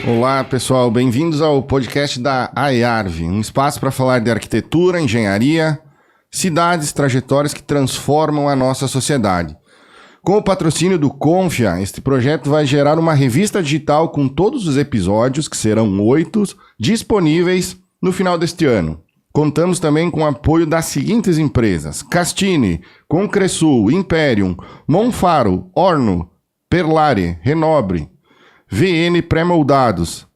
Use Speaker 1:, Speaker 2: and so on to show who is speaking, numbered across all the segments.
Speaker 1: Olá pessoal, bem-vindos ao podcast da AEARV, um espaço para falar de arquitetura, engenharia, cidades, trajetórias que transformam a nossa sociedade. Com o patrocínio do Confia, este projeto vai gerar uma revista digital com todos os episódios, que serão 8, disponíveis no final deste ano. Contamos também com o apoio das seguintes empresas: Castini, Concresul, Imperium, Monfaro, Orno, Perlare, Renobre, VN Pré-Moldados,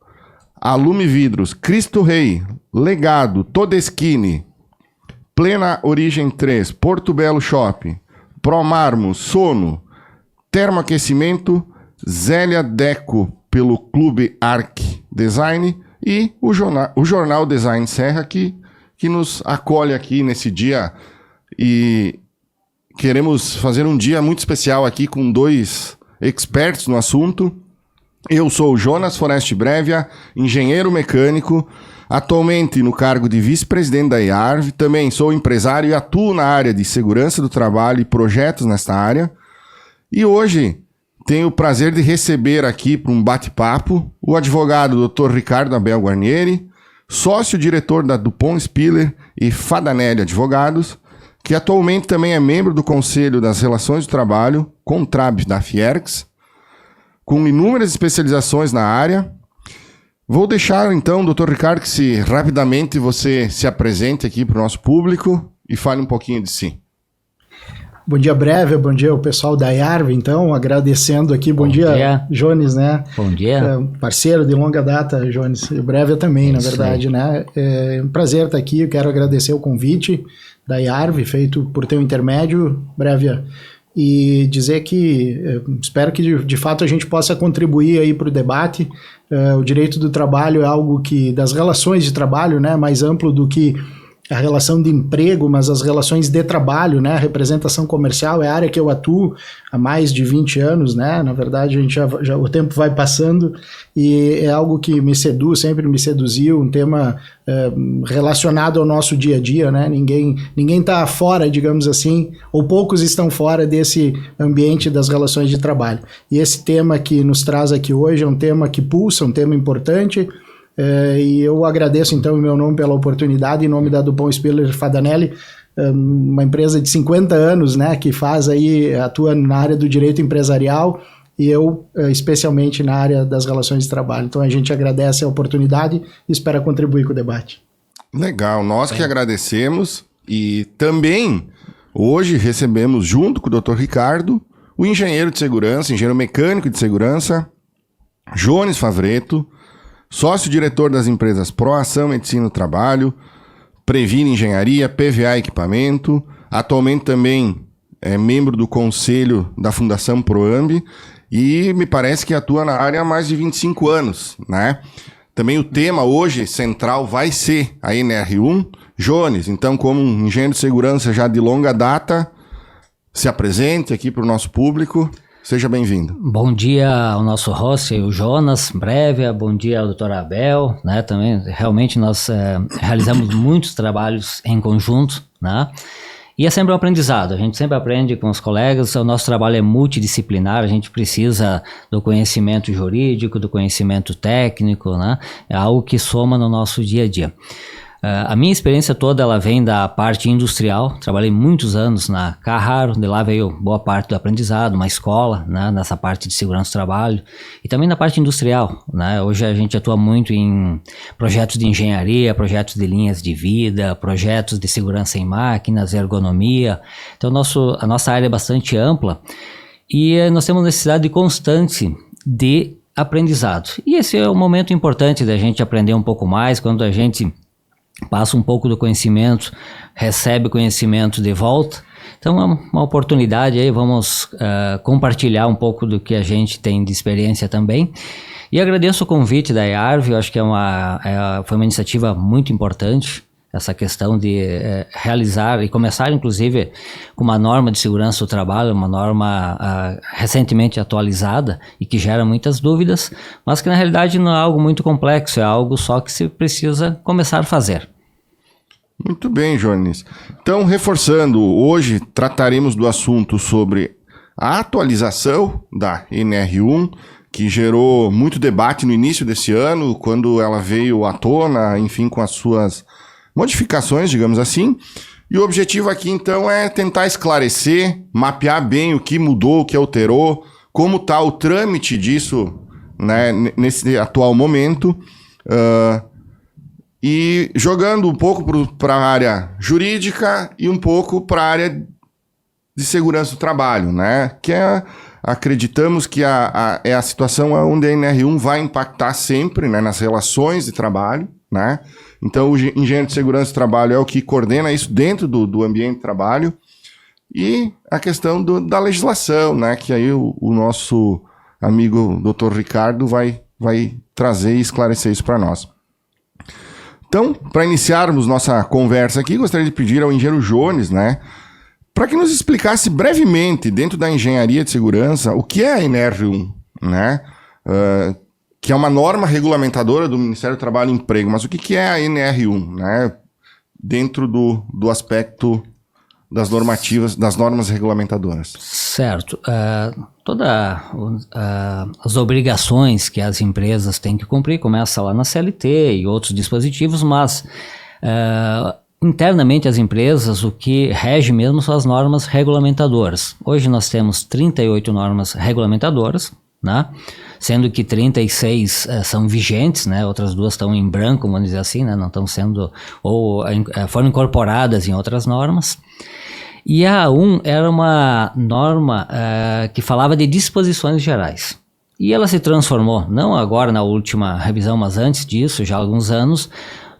Speaker 1: Alume Vidros, Cristo Rei, Legado, Todeschini, Plena Origem 3, Porto Belo Shop, Promarmo, Sono, Termoaquecimento, Zélia Deco pelo Clube Arc Design e o Jornal Design Serra que nos acolhe aqui nesse dia, e queremos fazer um dia muito especial aqui com 2 experts no assunto. Eu sou o Jonas Forest Brevia, engenheiro mecânico, atualmente no cargo de vice-presidente da AEARV. Também sou empresário e atuo na área de segurança do trabalho e projetos nesta área. E hoje tenho o prazer de receber aqui para um bate-papo o advogado Dr. Ricardo Abel Guarnieri, sócio-diretor da Dupont Spiller e Fadanelli Advogados, que atualmente também é membro do Conselho das Relações do Trabalho, Contrab da Fiergs, com inúmeras especializações na área. Vou deixar então, Dr. Ricardo, que rapidamente você se apresente aqui para o nosso público e fale um pouquinho de si.
Speaker 2: Bom dia, Breve, bom dia ao pessoal da AEARV, então, agradecendo aqui, bom dia, Jones, né?
Speaker 3: Bom dia.
Speaker 2: Parceiro de longa data, Jones, e o Breve também, na verdade, né? É um prazer estar aqui, eu quero agradecer o convite da AEARV, feito por teu intermédio, Breve, e dizer que espero que de fato a gente possa contribuir aí para o debate. O direito do trabalho é algo que, das relações de trabalho, né, mais amplo do que a relação de emprego, mas as relações de trabalho, né, a representação comercial é a área que eu atuo há mais de 20 anos, né, na verdade a gente já o tempo vai passando e é algo que me seduz, sempre me seduziu, um tema relacionado ao nosso dia a dia, né, ninguém está fora, digamos assim, ou poucos estão fora desse ambiente das relações de trabalho. E esse tema que nos traz aqui hoje é um tema que pulsa, um tema importante. E eu agradeço então em meu nome pela oportunidade, em nome da Dupont Spiller e Fadanelli, uma empresa de 50 anos, né, que atua na área do direito empresarial, e eu especialmente na área das relações de trabalho. Então a gente agradece a oportunidade e espera contribuir com o debate.
Speaker 1: Legal, nós que agradecemos. E também hoje recebemos junto com o Dr. Ricardo o engenheiro de segurança, engenheiro mecânico de segurança, Jones Favreto, sócio-diretor das empresas Proação Medicina do Trabalho, Previne Engenharia, PVA Equipamento, atualmente também é membro do conselho da Fundação Proamb e me parece que atua na área há mais de 25 anos, né? Também o tema hoje central vai ser a NR1. Jones, então, como um engenheiro de segurança já de longa data, se apresente aqui para o nosso público. Seja bem-vindo.
Speaker 3: Bom dia ao nosso host, o Jonas Brevia, bom dia ao Dr. Abel, né, também, realmente nós realizamos muitos trabalhos em conjunto, né, e é sempre um aprendizado, a gente sempre aprende com os colegas, o nosso trabalho é multidisciplinar, a gente precisa do conhecimento jurídico, do conhecimento técnico, né, é algo que soma no nosso dia a dia. A minha experiência toda ela vem da parte industrial, trabalhei muitos anos na Carraro, de lá veio boa parte do aprendizado, uma escola, né, nessa parte de segurança do trabalho e também na parte industrial, né, hoje a gente atua muito em projetos de engenharia, projetos de linhas de vida, projetos de segurança em máquinas, ergonomia, então a nossa área é bastante ampla e nós temos necessidade constante de aprendizado e esse é um momento importante da gente aprender um pouco mais quando a gente passa um pouco do conhecimento, recebe conhecimento de volta. Então é uma oportunidade aí, vamos compartilhar um pouco do que a gente tem de experiência também. E agradeço o convite da AEARV, eu acho que foi uma iniciativa muito importante, essa questão de realizar e começar inclusive com uma norma de segurança do trabalho, uma norma recentemente atualizada e que gera muitas dúvidas, mas que na realidade não é algo muito complexo, é algo só que se precisa começar a fazer.
Speaker 1: Muito bem, Jones. Então, reforçando, hoje trataremos do assunto sobre a atualização da NR1, que gerou muito debate no início desse ano, quando ela veio à tona, enfim, com as suas modificações, digamos assim. E o objetivo aqui, então, é tentar esclarecer, mapear bem o que mudou, o que alterou, como está o trâmite disso, né, nesse atual momento, e jogando um pouco para a área jurídica e um pouco para a área de segurança do trabalho, né, que acreditamos que é a situação onde a NR1 vai impactar sempre, né, nas relações de trabalho, né. Então, o engenheiro de segurança do trabalho é o que coordena isso dentro do ambiente de trabalho. E a questão da legislação, né? Que aí o nosso amigo Dr. Ricardo vai trazer e esclarecer isso para nós. Então, para iniciarmos nossa conversa aqui, gostaria de pedir ao engenheiro Jones, né? Para que nos explicasse brevemente, dentro da engenharia de segurança, o que é a NR1, né? Que é uma norma regulamentadora do Ministério do Trabalho e Emprego, mas o que é a NR1, né? Dentro do aspecto das normativas, das normas regulamentadoras.
Speaker 3: Certo. Todas as obrigações que as empresas têm que cumprir, começa lá na CLT e outros dispositivos, mas internamente as empresas, o que rege mesmo são as normas regulamentadoras. Hoje nós temos 38 normas regulamentadoras, né? Sendo que 36 são vigentes, né? Outras 2 estão em branco, vamos dizer assim, né? Não estão sendo, ou foram incorporadas em outras normas. E a A1 era uma norma que falava de disposições gerais. E ela se transformou, não agora na última revisão, mas antes disso, já há alguns anos,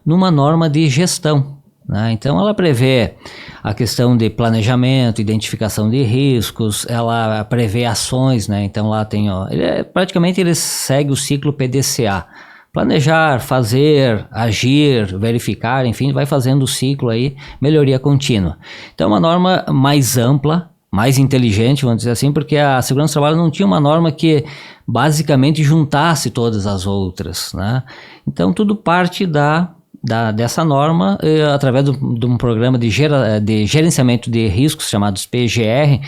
Speaker 3: numa norma de gestão, né? Então ela prevê a questão de planejamento, identificação de riscos, ela prevê ações, né? Então lá tem, praticamente ele segue o ciclo PDCA. Planejar, fazer, agir, verificar, enfim, vai fazendo o ciclo aí, melhoria contínua. Então uma norma mais ampla, mais inteligente, vamos dizer assim, porque a segurança do trabalho não tinha uma norma que basicamente juntasse todas as outras, né? Então tudo parte dessa norma através de um programa de gerenciamento de riscos chamados PGR,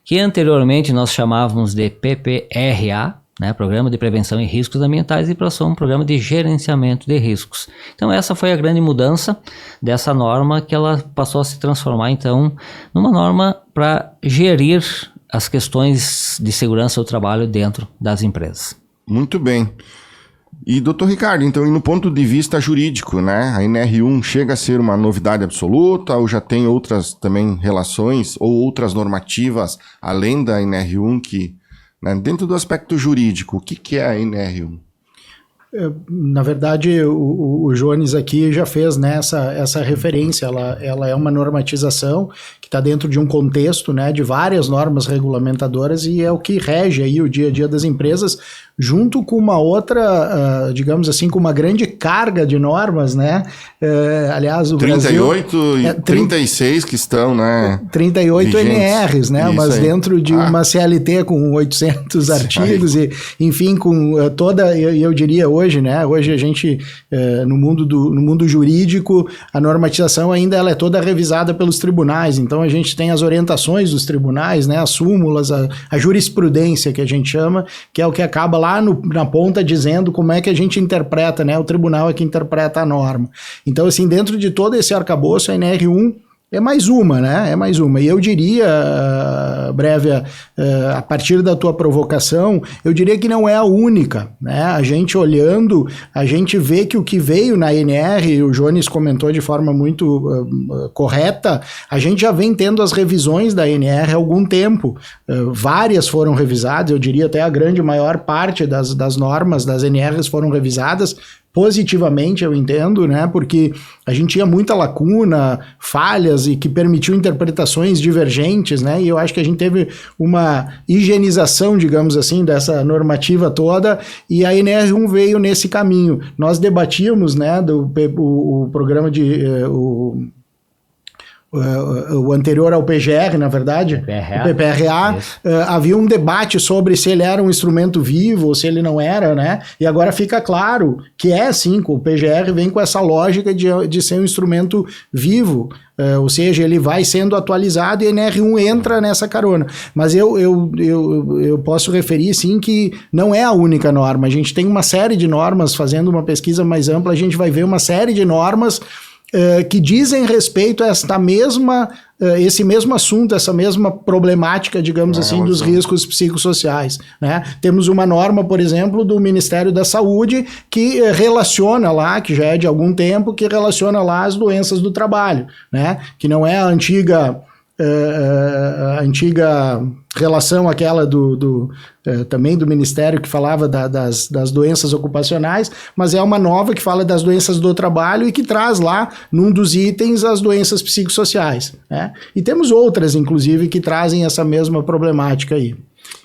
Speaker 3: que anteriormente nós chamávamos de PPRA, né, Programa de Prevenção e Riscos Ambientais, e passou um programa de gerenciamento de riscos. Então essa foi a grande mudança dessa norma, que ela passou a se transformar então numa norma para gerir as questões de segurança do trabalho dentro das empresas.
Speaker 1: Muito bem. E, doutor Ricardo, então, e no ponto de vista jurídico, né, a NR1 chega a ser uma novidade absoluta ou já tem outras também relações ou outras normativas além da NR1 que, né, dentro do aspecto jurídico, o que é a NR1?
Speaker 2: Na verdade, o Jones aqui já fez, né, essa referência. Ela é uma normatização que está dentro de um contexto, né, de várias normas regulamentadoras, e é o que rege aí o dia a dia das empresas, junto com uma outra, digamos assim, com uma grande carga de normas, né? Aliás, o
Speaker 1: 38
Speaker 2: Brasil,
Speaker 1: e 36 que estão, né?
Speaker 2: 38 vigentes. NRs, né? Isso mas aí. Dentro de uma CLT com 800 artigos e, enfim, com toda, eu diria hoje, né? Hoje a gente, no mundo jurídico, a normatização ainda ela é toda revisada pelos tribunais. Então a gente tem as orientações dos tribunais, né? As súmulas, a jurisprudência que a gente chama, que é o que acaba lá na ponta dizendo como é que a gente interpreta, né? O tribunal é que interpreta a norma. Então, assim, dentro de todo esse arcabouço, a NR1 é mais uma, né? É mais uma. E eu diria, Breve, a partir da tua provocação, eu diria que não é a única, né? A gente olhando, a gente vê que o que veio na NR, o Jones comentou de forma muito correta, a gente já vem tendo as revisões da NR há algum tempo. Várias foram revisadas, eu diria até a grande maior parte das normas das NRs foram revisadas, positivamente, eu entendo, né? Porque a gente tinha muita lacuna, falhas e que permitiu interpretações divergentes, né? E eu acho que a gente teve uma higienização, digamos assim, dessa normativa toda, e a NR1 veio nesse caminho. Nós debatíamos, né, o programa de o anterior ao PGR, na verdade, o PPRA, havia um debate sobre se ele era um instrumento vivo ou se ele não era, né? E agora fica claro que é sim, o PGR vem com essa lógica de ser um instrumento vivo, ou seja, ele vai sendo atualizado e a NR1 entra nessa carona. Mas eu posso referir sim que não é a única norma, a gente tem uma série de normas, fazendo uma pesquisa mais ampla, a gente vai ver uma série de normas que dizem respeito a esse mesmo assunto, essa mesma problemática, digamos assim, dos riscos psicossociais, né? Temos uma norma, por exemplo, do Ministério da Saúde que relaciona lá, que já é de algum tempo, que relaciona lá as doenças do trabalho, né? Que não é a antiga relação aquela também do Ministério que falava das doenças ocupacionais, mas é uma nova que fala das doenças do trabalho e que traz lá, num dos itens, as doenças psicossociais, né? E temos outras, inclusive, que trazem essa mesma problemática aí,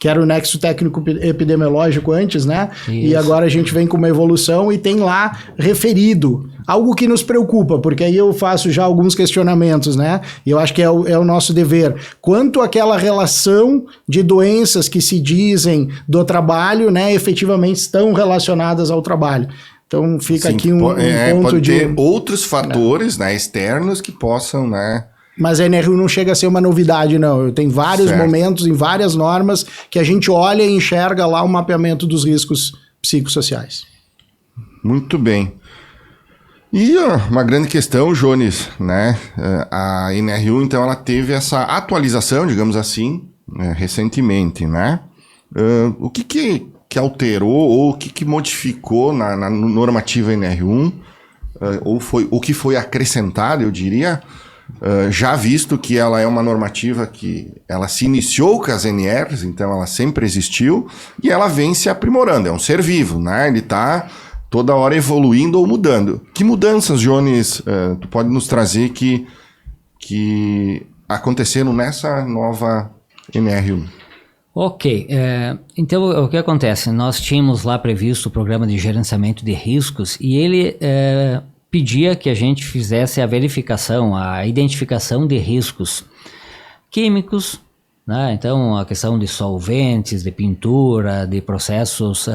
Speaker 2: que era o nexo técnico epidemiológico antes, né? Isso. E agora a gente vem com uma evolução e tem lá referido algo que nos preocupa, porque aí eu faço já alguns questionamentos, né? E eu acho que é o nosso dever. Quanto àquela relação de doenças que se dizem do trabalho, né, efetivamente estão relacionadas ao trabalho. Então fica sim, aqui um ponto
Speaker 1: pode
Speaker 2: de...
Speaker 1: ter outros fatores, né, externos que possam, né...
Speaker 2: Mas a NR1 não chega a ser uma novidade, não. Tem vários momentos, em várias normas, que a gente olha e enxerga lá o mapeamento dos riscos psicossociais.
Speaker 1: Muito bem. E uma grande questão, Jones, né? A NR1, então, ela teve essa atualização, digamos assim, recentemente, né? O que alterou ou o que modificou na normativa NR1, ou o que foi acrescentado, eu diria, já visto que ela é uma normativa que ela se iniciou com as NRs, então ela sempre existiu, e ela vem se aprimorando, é um ser vivo, né? Ele está toda hora evoluindo ou mudando. Que mudanças, Jones, tu pode nos trazer que aconteceram nessa nova NR1?
Speaker 3: Ok, então o que acontece? Nós tínhamos lá previsto o programa de gerenciamento de riscos e ele pedia que a gente fizesse a verificação, a identificação de riscos químicos, né? Então a questão de solventes, de pintura, de processos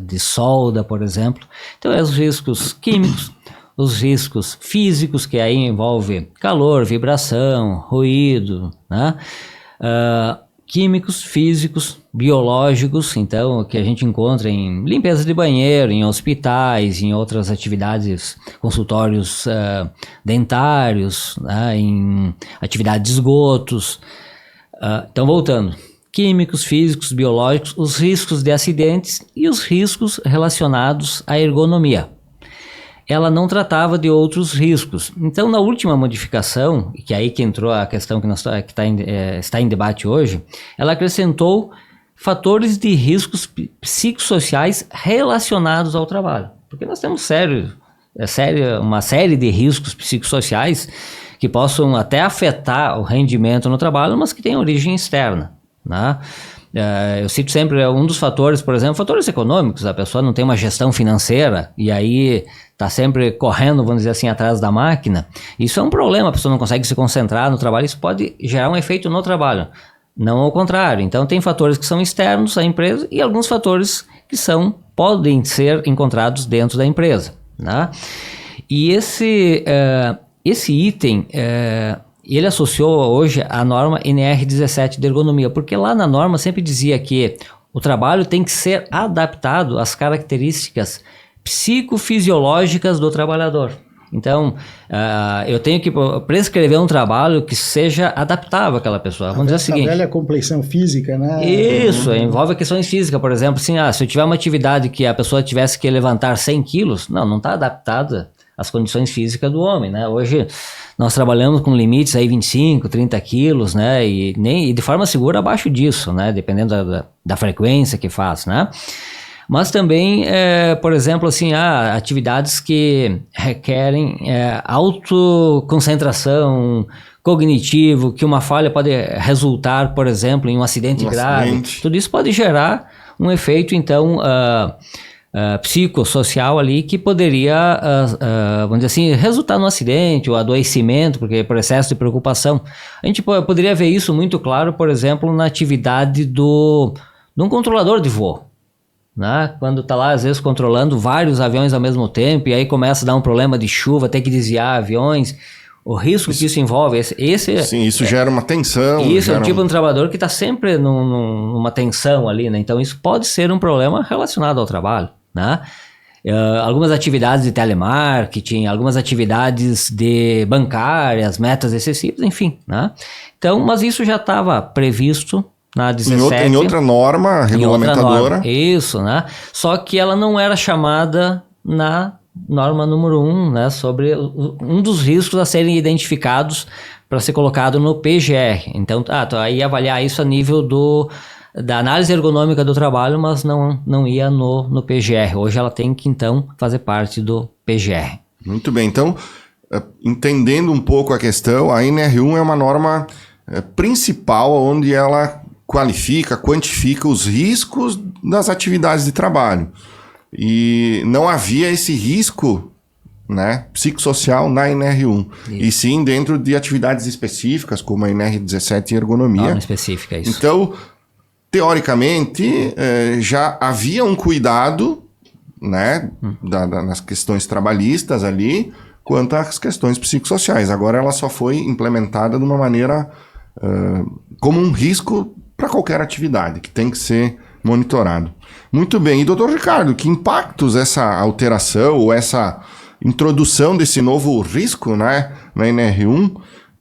Speaker 3: de solda, por exemplo. Então os riscos químicos, os riscos físicos, que aí envolve calor, vibração, ruído, né? Químicos, físicos, biológicos, então, que a gente encontra em limpeza de banheiro, em hospitais, em outras atividades, consultórios dentários, né, em atividades de esgotos. Então, voltando, químicos, físicos, biológicos, os riscos de acidentes e os riscos relacionados à ergonomia. Ela não tratava de outros riscos. Então, na última modificação, que é aí que entrou a questão que está em debate hoje, ela acrescentou fatores de riscos psicossociais relacionados ao trabalho. Porque nós temos uma série de riscos psicossociais que possam até afetar o rendimento no trabalho, mas que têm origem externa, né? Eu cito sempre um dos fatores, por exemplo, fatores econômicos. A pessoa não tem uma gestão financeira e aí está sempre correndo, vamos dizer assim, atrás da máquina. Isso é um problema, a pessoa não consegue se concentrar no trabalho, isso pode gerar um efeito no trabalho, não ao contrário. Então tem fatores que são externos à empresa e alguns fatores que podem ser encontrados dentro da empresa, né? E esse item... ele associou hoje a norma NR17 de ergonomia, porque lá na norma sempre dizia que o trabalho tem que ser adaptado às características psicofisiológicas do trabalhador. Então, eu tenho que prescrever um trabalho que seja adaptável àquela pessoa. Vamos dizer o seguinte...
Speaker 2: A velha complexão física, né?
Speaker 3: Isso, envolve questões físicas, por exemplo, assim, se eu tiver uma atividade que a pessoa tivesse que levantar 100 quilos, não está adaptada às condições físicas do homem, né? Hoje nós trabalhamos com limites aí 25, 30 quilos, né? E de forma segura abaixo disso, né? Dependendo da frequência que faz, né? Mas também, por exemplo, assim, atividades que requerem autoconcentração cognitivo, que uma falha pode resultar, por exemplo, em um acidente grave. Tudo isso pode gerar um efeito, então, psicossocial ali que poderia, vamos dizer assim, resultar no acidente ou adoecimento, porque por excesso de preocupação. A gente poderia ver isso muito claro, por exemplo, na atividade de um controlador de voo. Né? Quando está lá, às vezes, controlando vários aviões ao mesmo tempo, e aí começa a dar um problema de chuva, tem que desviar aviões, o risco que isso envolve,
Speaker 1: Sim, isso gera uma tensão.
Speaker 3: Isso é um tipo de trabalhador que está sempre numa tensão ali, né? Então isso pode ser um problema relacionado ao trabalho, né? Algumas atividades de telemarketing, algumas atividades de bancárias, metas excessivas, enfim, né? Então, mas isso já estava previsto na 17.
Speaker 1: Em outra norma regulamentadora.
Speaker 3: Isso, né? Só que ela não era chamada na norma número 1, né? Sobre um dos riscos a serem identificados para ser colocado no PGR. Então, aí avaliar isso a nível da análise ergonômica do trabalho, mas não ia no PGR. Hoje ela tem que, então, fazer parte do PGR.
Speaker 1: Muito bem. Então, entendendo um pouco a questão, a NR1 é uma norma principal onde ela qualifica, quantifica os riscos das atividades de trabalho. E não havia esse risco, né, psicossocial na NR1. Isso. E sim dentro de atividades específicas, como a NR17 e ergonomia.
Speaker 3: Norma específica, isso.
Speaker 1: Então, teoricamente, já havia um cuidado, né, nas questões trabalhistas ali, quanto às questões psicossociais. Agora ela só foi implementada de uma maneira como um risco para qualquer atividade, que tem que ser monitorado. Muito bem. E, doutor Ricardo, que impactos essa alteração ou essa introdução desse novo risco, né, na NR1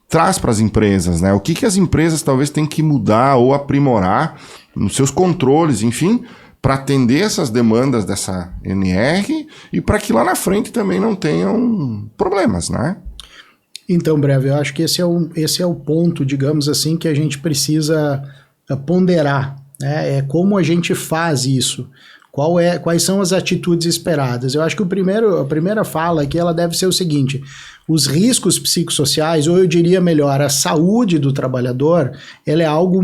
Speaker 1: traz para as empresas, né? O que as empresas talvez têm que mudar ou aprimorar nos seus controles, enfim, para atender essas demandas dessa NR e para que lá na frente também não tenham problemas, né?
Speaker 2: Então, Breve, eu acho que esse é o ponto, digamos assim, que a gente precisa ponderar, né? É como a gente faz isso, quais são as atitudes esperadas. Eu acho que a primeira fala aqui ela deve ser o seguinte: os riscos psicossociais, ou eu diria melhor, a saúde do trabalhador, ela é algo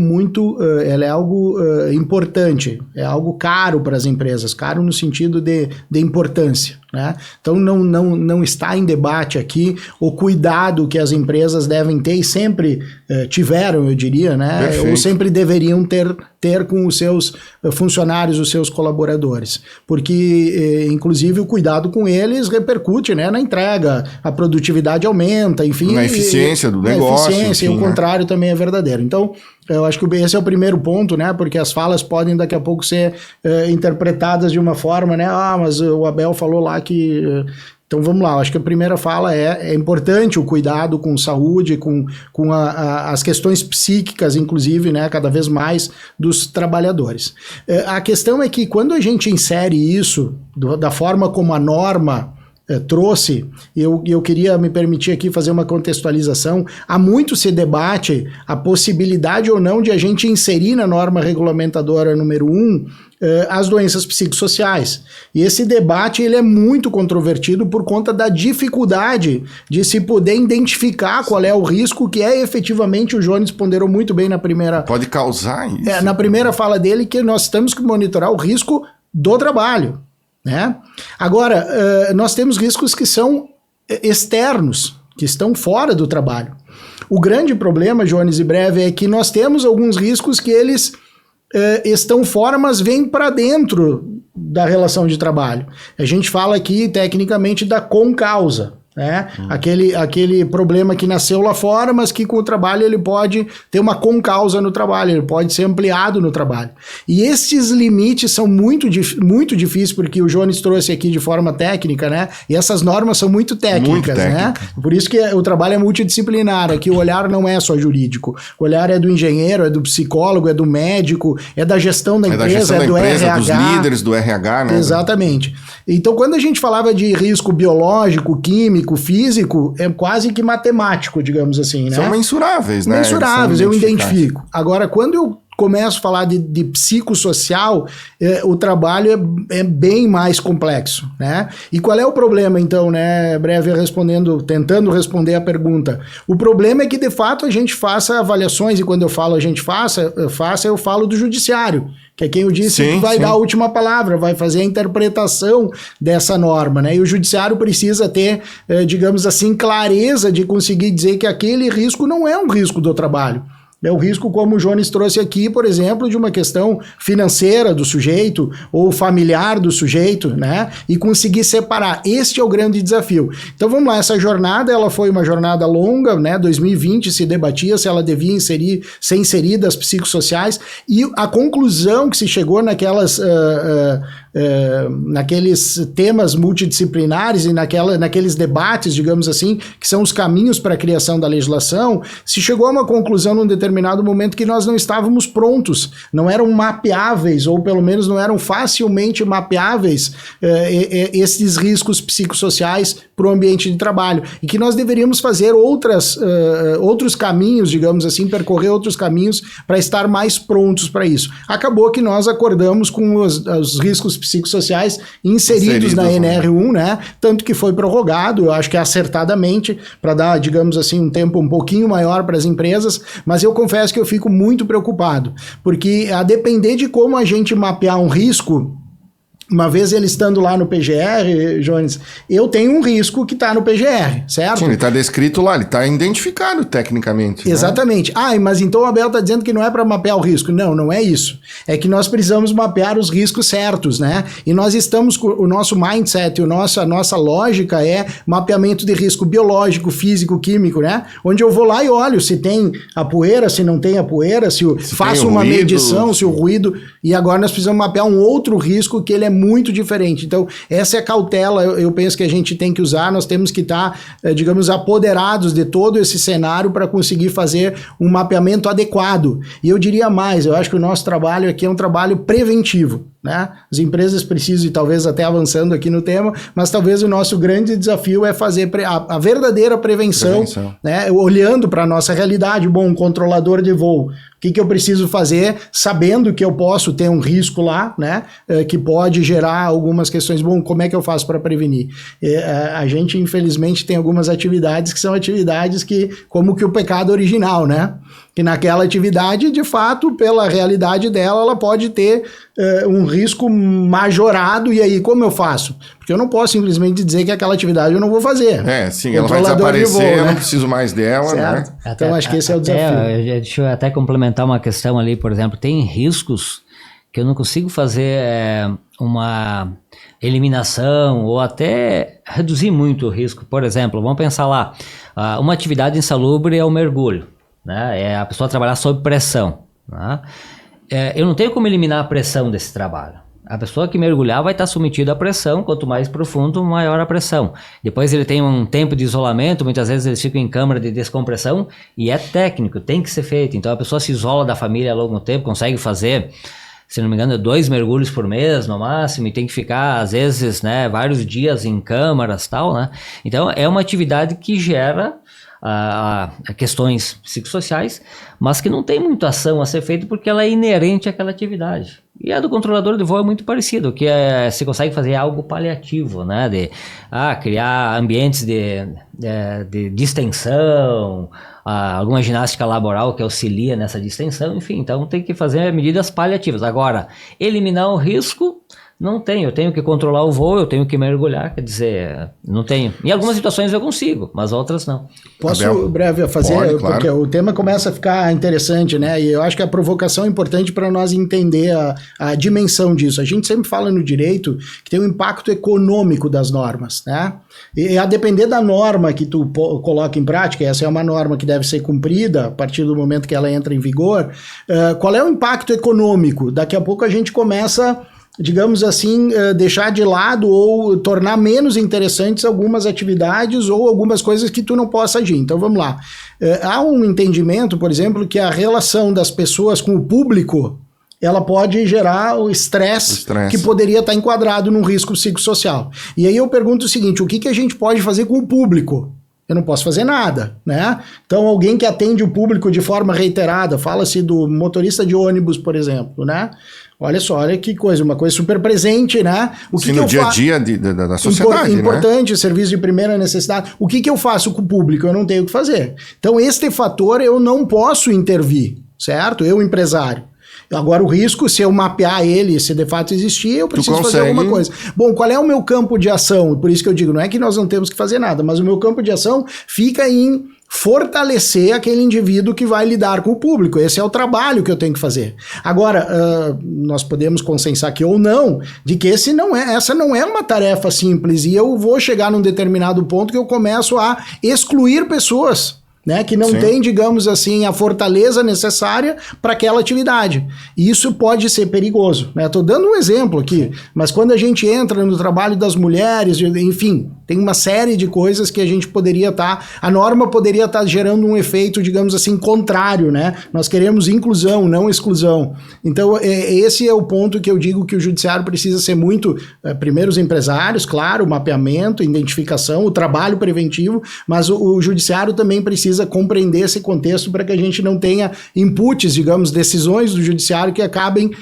Speaker 2: importante, é algo caro para as empresas, caro no sentido de importância, né? Então não está em debate aqui o cuidado que as empresas devem ter e sempre tiveram, eu diria, né?
Speaker 1: Perfeito.
Speaker 2: Ou sempre deveriam ter com os seus funcionários, os seus colaboradores, porque inclusive o cuidado com eles repercute, né, na entrega, a produtividade aumenta, enfim.
Speaker 1: Na eficiência do negócio.
Speaker 2: Eficiência, enfim, e o contrário também é verdadeiro. Então, eu acho que esse é o primeiro ponto, né, porque as falas podem daqui a pouco ser interpretadas de uma forma, né, mas o Abel falou lá que... Então vamos lá, acho que a primeira fala é importante o cuidado com saúde, com as questões psíquicas, inclusive, né, cada vez mais dos trabalhadores. A questão é que quando a gente insere isso da forma como a norma trouxe, eu queria me permitir aqui fazer uma contextualização. Há muito se debate a possibilidade ou não de a gente inserir na norma regulamentadora número 1 as doenças psicossociais. E esse debate ele é muito controvertido por conta da dificuldade de se poder identificar qual é o risco que efetivamente, o Jones ponderou muito bem na primeira...
Speaker 1: Pode causar isso.
Speaker 2: Na primeira fala dele, que nós temos que monitorar o risco do trabalho, né? Agora, nós temos riscos que são externos, que estão fora do trabalho. O grande problema, Jones e Breve, é que nós temos alguns riscos que eles estão fora, mas vêm para dentro da relação de trabalho. A gente fala aqui, tecnicamente, da concausa, né? Aquele problema que nasceu lá fora, mas que com o trabalho ele pode ter uma concausa no trabalho, ele pode ser ampliado no trabalho. E esses limites são muito difíceis, porque o Jones trouxe aqui de forma técnica, né? E essas normas são muito técnicas, né? Por isso que o trabalho é multidisciplinar, aqui o olhar não é só jurídico, o olhar é do engenheiro, é do psicólogo, é do médico, é da gestão da empresa, é do RH.
Speaker 1: Dos líderes do RH, né?
Speaker 2: Exatamente. Então, quando a gente falava de risco biológico, químico, físico, é quase que matemático, digamos assim, né?
Speaker 1: São mensuráveis, né?
Speaker 2: Mensuráveis, eu identifico. Agora, quando eu começo a falar de psicossocial, o trabalho é bem mais complexo, né? E qual é o problema, então, né? Breve tentando responder a pergunta. O problema é que, de fato, a gente faça avaliações, e quando eu falo a gente eu falo do judiciário, que é quem eu disse que vai dar a última palavra, vai fazer a interpretação dessa norma, né? E o judiciário precisa ter, digamos assim, clareza de conseguir dizer que aquele risco não é um risco do trabalho. É o risco, como o Jones trouxe aqui, por exemplo, de uma questão financeira do sujeito ou familiar do sujeito, né? E conseguir separar. Este é o grande desafio. Então vamos lá, essa jornada, ela foi uma jornada longa, né? 2020 se debatia se ela devia ser inserida as psicossociais, e a conclusão que se chegou naquelas... naqueles temas multidisciplinares e naqueles debates, digamos assim, que são os caminhos para a criação da legislação, se chegou a uma conclusão num determinado momento que nós não estávamos prontos, não eram mapeáveis, ou pelo menos não eram facilmente mapeáveis esses riscos psicossociais para o ambiente de trabalho, e que nós deveríamos fazer outros caminhos, digamos assim, percorrer outros caminhos para estar mais prontos para isso. Acabou que nós acordamos com os riscos psicossociais inseridos na NR1, né? Tanto que foi prorrogado, eu acho que acertadamente, para dar, digamos assim, um tempo um pouquinho maior para as empresas, mas eu confesso que eu fico muito preocupado, porque a depender de como a gente mapear um risco, uma vez ele estando lá no PGR, Jones, eu tenho um risco que está no PGR, certo?
Speaker 1: Sim, ele está descrito lá, ele está identificado tecnicamente.
Speaker 2: Exatamente. Né? Mas então o Abel está dizendo que não é para mapear o risco. Não, não é isso. É que nós precisamos mapear os riscos certos, né? E nós estamos com o nosso mindset, a nossa lógica é mapeamento de risco biológico, físico, químico, né? Onde eu vou lá e olho se tem a poeira, se não tem a poeira, se faço uma medição, se o ruído... E agora nós precisamos mapear um outro risco que ele é muito diferente. Então, essa é a cautela, eu penso que a gente tem que usar, nós temos que estar, digamos, apoderados de todo esse cenário para conseguir fazer um mapeamento adequado. E eu diria mais, eu acho que o nosso trabalho aqui é um trabalho preventivo, né? As empresas precisam, e talvez até avançando aqui no tema, mas talvez o nosso grande desafio é fazer a verdadeira prevenção. Né? Olhando para a nossa realidade, um controlador de voo, o que eu preciso fazer, sabendo que eu posso ter um risco lá, né, que pode gerar algumas questões. Bom, como é que eu faço para prevenir? A gente, infelizmente, tem algumas atividades que são atividades que, como que o pecado original, né? Que naquela atividade, de fato, pela realidade dela, ela pode ter um risco majorado. E aí, como eu faço? Porque eu não posso simplesmente dizer que aquela atividade eu não vou fazer.
Speaker 1: Sim, ela vai desaparecer, eu não preciso mais dela,
Speaker 2: certo? Né? Então, acho que esse é o desafio.
Speaker 3: Deixa eu até complementar uma questão ali, por exemplo, tem riscos que eu não consigo fazer uma eliminação ou até reduzir muito o risco. Por exemplo, vamos pensar lá, uma atividade insalubre é o mergulho. Né? É a pessoa trabalhar sob pressão. Né? Eu não tenho como eliminar a pressão desse trabalho. A pessoa que mergulhar vai estar submetida à pressão, quanto mais profundo, maior a pressão. Depois ele tem um tempo de isolamento, muitas vezes eles ficam em câmara de descompressão, e é técnico, tem que ser feito. Então a pessoa se isola da família a longo tempo, consegue fazer, se não me engano, 2 mergulhos por mês no máximo, e tem que ficar, às vezes, né, vários dias em câmaras e tal, né? Então é uma atividade que gera questões psicossociais, mas que não tem muita ação a ser feita porque ela é inerente àquela atividade. E a do controlador de voo é muito parecido, que se consegue fazer algo paliativo, né? De criar ambientes de distensão, alguma ginástica laboral que auxilia nessa distensão, enfim, então tem que fazer medidas paliativas. Agora, eliminar o risco, não tenho, eu tenho que controlar o voo, eu tenho que mergulhar, quer dizer, não tenho. Em algumas situações eu consigo, mas outras não.
Speaker 2: Posso, Abel, breve, fazer, pode, porque claro. O tema começa a ficar interessante, né? E eu acho que a provocação é importante para nós entender a dimensão disso. A gente sempre fala no direito que tem um impacto econômico das normas, né? E a depender da norma que tu coloca em prática, essa é uma norma que deve ser cumprida a partir do momento que ela entra em vigor, qual é o impacto econômico? Daqui a pouco a gente começa, digamos assim, deixar de lado ou tornar menos interessantes algumas atividades ou algumas coisas que tu não possa agir. Então vamos lá. Há um entendimento, por exemplo, que a relação das pessoas com o público, ela pode gerar o estresse que poderia estar enquadrado num risco psicossocial. E aí eu pergunto o seguinte, o que a gente pode fazer com o público? Eu não posso fazer nada, né? Então, alguém que atende o público de forma reiterada, fala-se do motorista de ônibus, por exemplo, né? Olha só, olha que coisa, uma coisa super presente, né?
Speaker 1: No dia a dia da sociedade,
Speaker 2: importante, né? Serviço de primeira necessidade. O que eu faço com o público? Eu não tenho o que fazer. Então, este fator eu não posso intervir, certo? Eu, empresário. Agora o risco, se eu mapear ele, se de fato existir, eu preciso fazer
Speaker 1: consegue...
Speaker 2: alguma coisa. Bom, qual é o meu campo de ação? Por isso que eu digo, não é que nós não temos que fazer nada, mas o meu campo de ação fica em fortalecer aquele indivíduo que vai lidar com o público. Esse é o trabalho que eu tenho que fazer. Agora, nós podemos consensar aqui ou não, de que essa não é uma tarefa simples, e eu vou chegar num determinado ponto que eu começo a excluir pessoas, né, que não tem, digamos assim, a fortaleza necessária para aquela atividade. E isso pode ser perigoso, né? Estou dando um exemplo aqui, mas quando a gente entra no trabalho das mulheres, enfim, tem uma série de coisas que a gente poderia a norma poderia estar gerando um efeito, digamos assim, contrário, né? Nós queremos inclusão, não exclusão. Então, esse é o ponto que eu digo que o judiciário precisa ser muito, primeiro os empresários, claro, o mapeamento, identificação, o trabalho preventivo, mas o judiciário também precisa compreender esse contexto para que a gente não tenha inputs, digamos, decisões do judiciário que acabem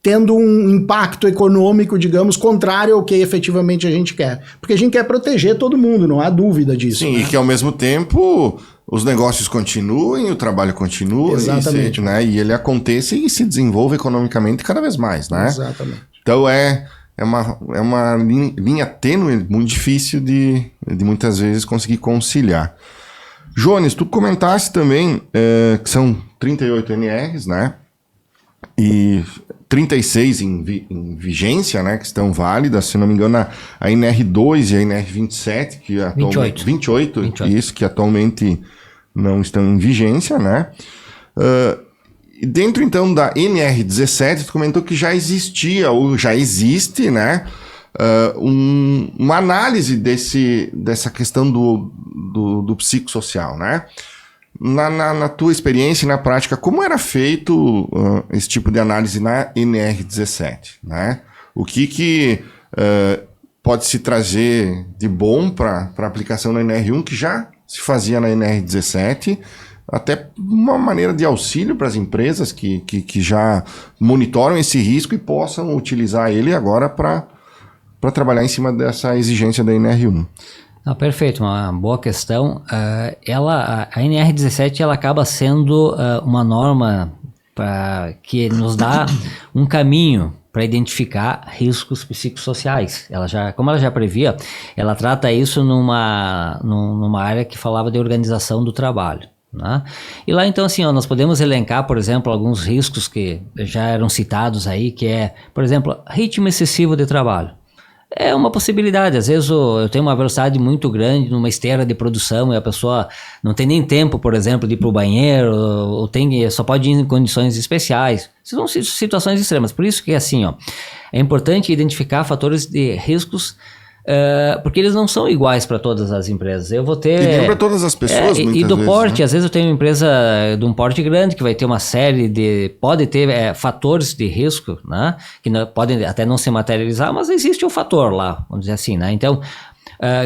Speaker 2: tendo um impacto econômico, digamos, contrário ao que efetivamente a gente quer. Porque a gente quer proteger todo mundo, não há dúvida disso.
Speaker 1: Sim,
Speaker 2: né?
Speaker 1: E que ao mesmo tempo os negócios continuem, o trabalho continua,
Speaker 2: Exatamente.
Speaker 1: E ele aconteça e se desenvolva economicamente cada vez mais, né?
Speaker 2: Exatamente.
Speaker 1: Então é uma linha tênue, muito difícil de muitas vezes conseguir conciliar. Jones, tu comentaste também que são 38 NRs, né? E 36 em vigência, né? Que estão válidas, se não me engano, a NR2 e a NR27, que atualmente... 28. Isso, que atualmente não estão em vigência, né? E dentro, então, da NR17, tu comentou que já existia, ou já existe, né? Uma análise dessa questão do psicossocial, né? Na tua experiência e na prática, como era feito esse tipo de análise na NR17, né? O que pode se trazer de bom para a aplicação na NR1, que já se fazia na NR17, até uma maneira de auxílio para as empresas que já monitoram esse risco e possam utilizar ele agora para trabalhar em cima dessa exigência da NR1.
Speaker 3: Não, perfeito, uma boa questão. A NR17 ela acaba sendo uma norma que nos dá um caminho para identificar riscos psicossociais. Como ela já previa, ela trata isso numa área que falava de organização do trabalho. Né? E lá então assim, nós podemos elencar, por exemplo, alguns riscos que já eram citados aí, que é, por exemplo, ritmo excessivo de trabalho. É uma possibilidade, às vezes eu tenho uma velocidade muito grande numa esteira de produção e a pessoa não tem nem tempo, por exemplo, de ir para o banheiro, ou só pode ir em condições especiais. São situações extremas, por isso que assim, é importante identificar fatores de riscos, porque eles não são iguais para todas as empresas. Eu vou ter...
Speaker 1: E para todas as pessoas, muitas
Speaker 3: e do
Speaker 1: vezes,
Speaker 3: porte,
Speaker 1: né?
Speaker 3: Às vezes eu tenho uma empresa de um porte grande que vai ter uma série pode ter fatores de risco, né? Que podem até não se materializar, mas existe um fator lá, vamos dizer assim, né? Então,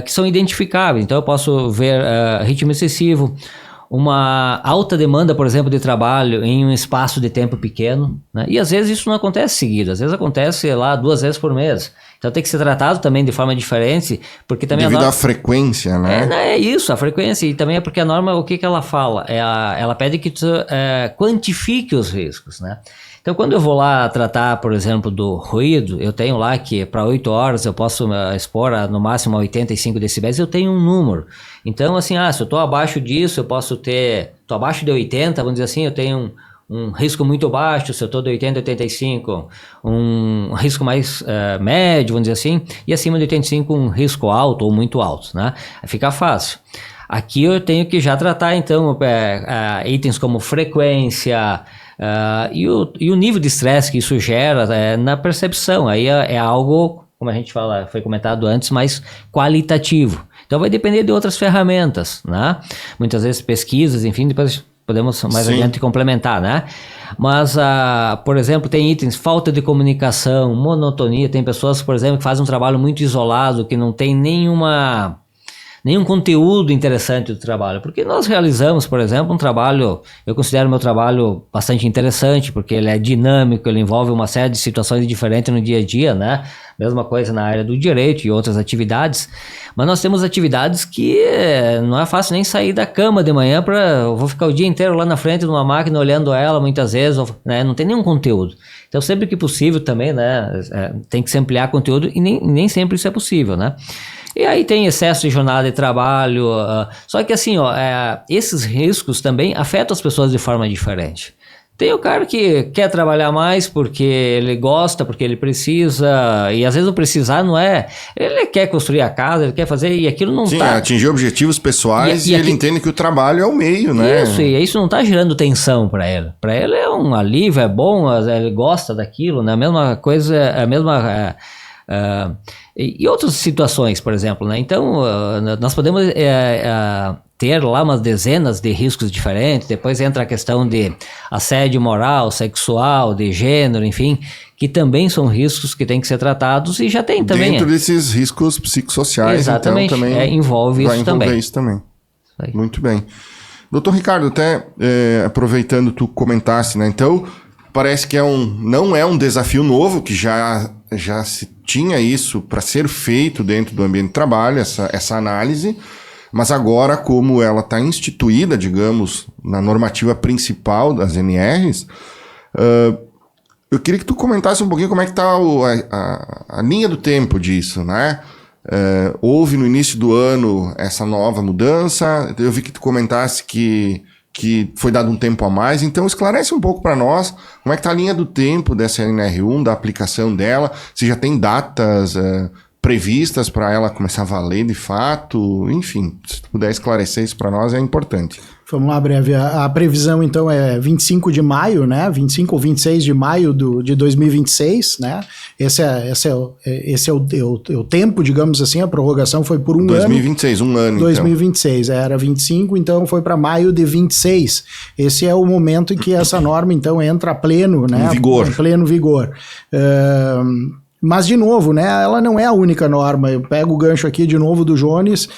Speaker 3: que são identificáveis. Então eu posso ver ritmo excessivo, uma alta demanda, por exemplo, de trabalho em um espaço de tempo pequeno, né? E às vezes isso não acontece seguido, às vezes acontece lá 2 vezes por mês. Então tem que ser tratado também de forma diferente, porque também
Speaker 1: devido à frequência, né?
Speaker 3: É isso, a frequência, e também é porque a norma, o que ela fala? Ela pede que tu quantifique os riscos, né? Então quando eu vou lá tratar, por exemplo, do ruído, eu tenho lá que para 8 horas eu posso expor no máximo a 85 decibéis, eu tenho um número. Então assim, se eu estou abaixo disso, eu posso ter, estou abaixo de 80, vamos dizer assim, eu tenho um risco muito baixo, se eu estou de 80 a 85, um risco mais médio, vamos dizer assim, e acima de 85 um risco alto ou muito alto, né? Fica fácil. Aqui eu tenho que já tratar, então, itens como frequência e o nível de estresse que isso gera na percepção. Aí é algo, como a gente fala, foi comentado antes, mais qualitativo. Então vai depender de outras ferramentas, né? Muitas vezes pesquisas, enfim, depois podemos mais adiante complementar, né? Mas, por exemplo, tem itens, falta de comunicação, monotonia. Tem pessoas, por exemplo, que fazem um trabalho muito isolado, que não tem nenhum nenhum conteúdo interessante do trabalho, porque nós realizamos, por exemplo, um trabalho, eu considero meu trabalho bastante interessante, porque ele é dinâmico, ele envolve uma série de situações diferentes no dia a dia, né? Mesma coisa na área do direito e outras atividades, mas nós temos atividades que não é fácil nem sair da cama de manhã eu vou ficar o dia inteiro lá na frente de uma máquina olhando ela muitas vezes, né? Não tem nenhum conteúdo. Então sempre que possível também, né? Tem que se ampliar conteúdo e nem sempre isso é possível, né? E aí tem excesso de jornada de trabalho, só que assim, esses riscos também afetam as pessoas de forma diferente. Tem o cara que quer trabalhar mais porque ele gosta, porque ele precisa, e às vezes o precisar não é... Ele quer construir a casa, ele quer fazer, e aquilo não
Speaker 1: Sim,
Speaker 3: tá...
Speaker 1: atingir objetivos pessoais e ele entende que o trabalho é o meio, né?
Speaker 3: Isso, e isso não tá gerando tensão para ele. Para ele é um alívio, é bom, ele gosta daquilo, né? A mesma coisa, e outras situações, por exemplo, né? Então, nós podemos ter lá umas dezenas de riscos diferentes, depois entra a questão de assédio moral, sexual, de gênero, enfim, que também são riscos que têm que ser tratados e já tem também.
Speaker 1: Dentro desses riscos psicossociais,
Speaker 3: exatamente,
Speaker 1: então também
Speaker 3: envolve
Speaker 1: vai
Speaker 3: isso
Speaker 1: envolver
Speaker 3: também.
Speaker 1: Isso também. Muito bem. Doutor Ricardo, até aproveitando tu comentaste, né? Então, parece que não é um desafio novo, que já se tinha isso para ser feito dentro do ambiente de trabalho, essa análise, mas agora, como ela está instituída, digamos, na normativa principal das NRs, eu queria que tu comentasse um pouquinho como é que está a linha do tempo disso, né? Houve no início do ano essa nova mudança, eu vi que tu comentasse que foi dado um tempo a mais, então esclarece um pouco para nós como é que está a linha do tempo dessa NR1, da aplicação dela, se já tem datas previstas para ela começar a valer de fato, enfim, se tu puder esclarecer isso para nós é importante.
Speaker 2: Vamos lá, Breve. A previsão, então, é 25 de maio, né? 25 ou 26 de maio de 2026, né? Esse é o tempo, digamos assim, a prorrogação foi por
Speaker 1: 2026, um ano,
Speaker 2: 2026, então. Era 25, então foi para maio de 26. Esse é o momento em que essa norma, então, entra a pleno, né?
Speaker 1: Em vigor.
Speaker 2: Em pleno vigor. Mas, de novo, né, ela não é a única norma. Eu pego o gancho aqui de novo do Jones.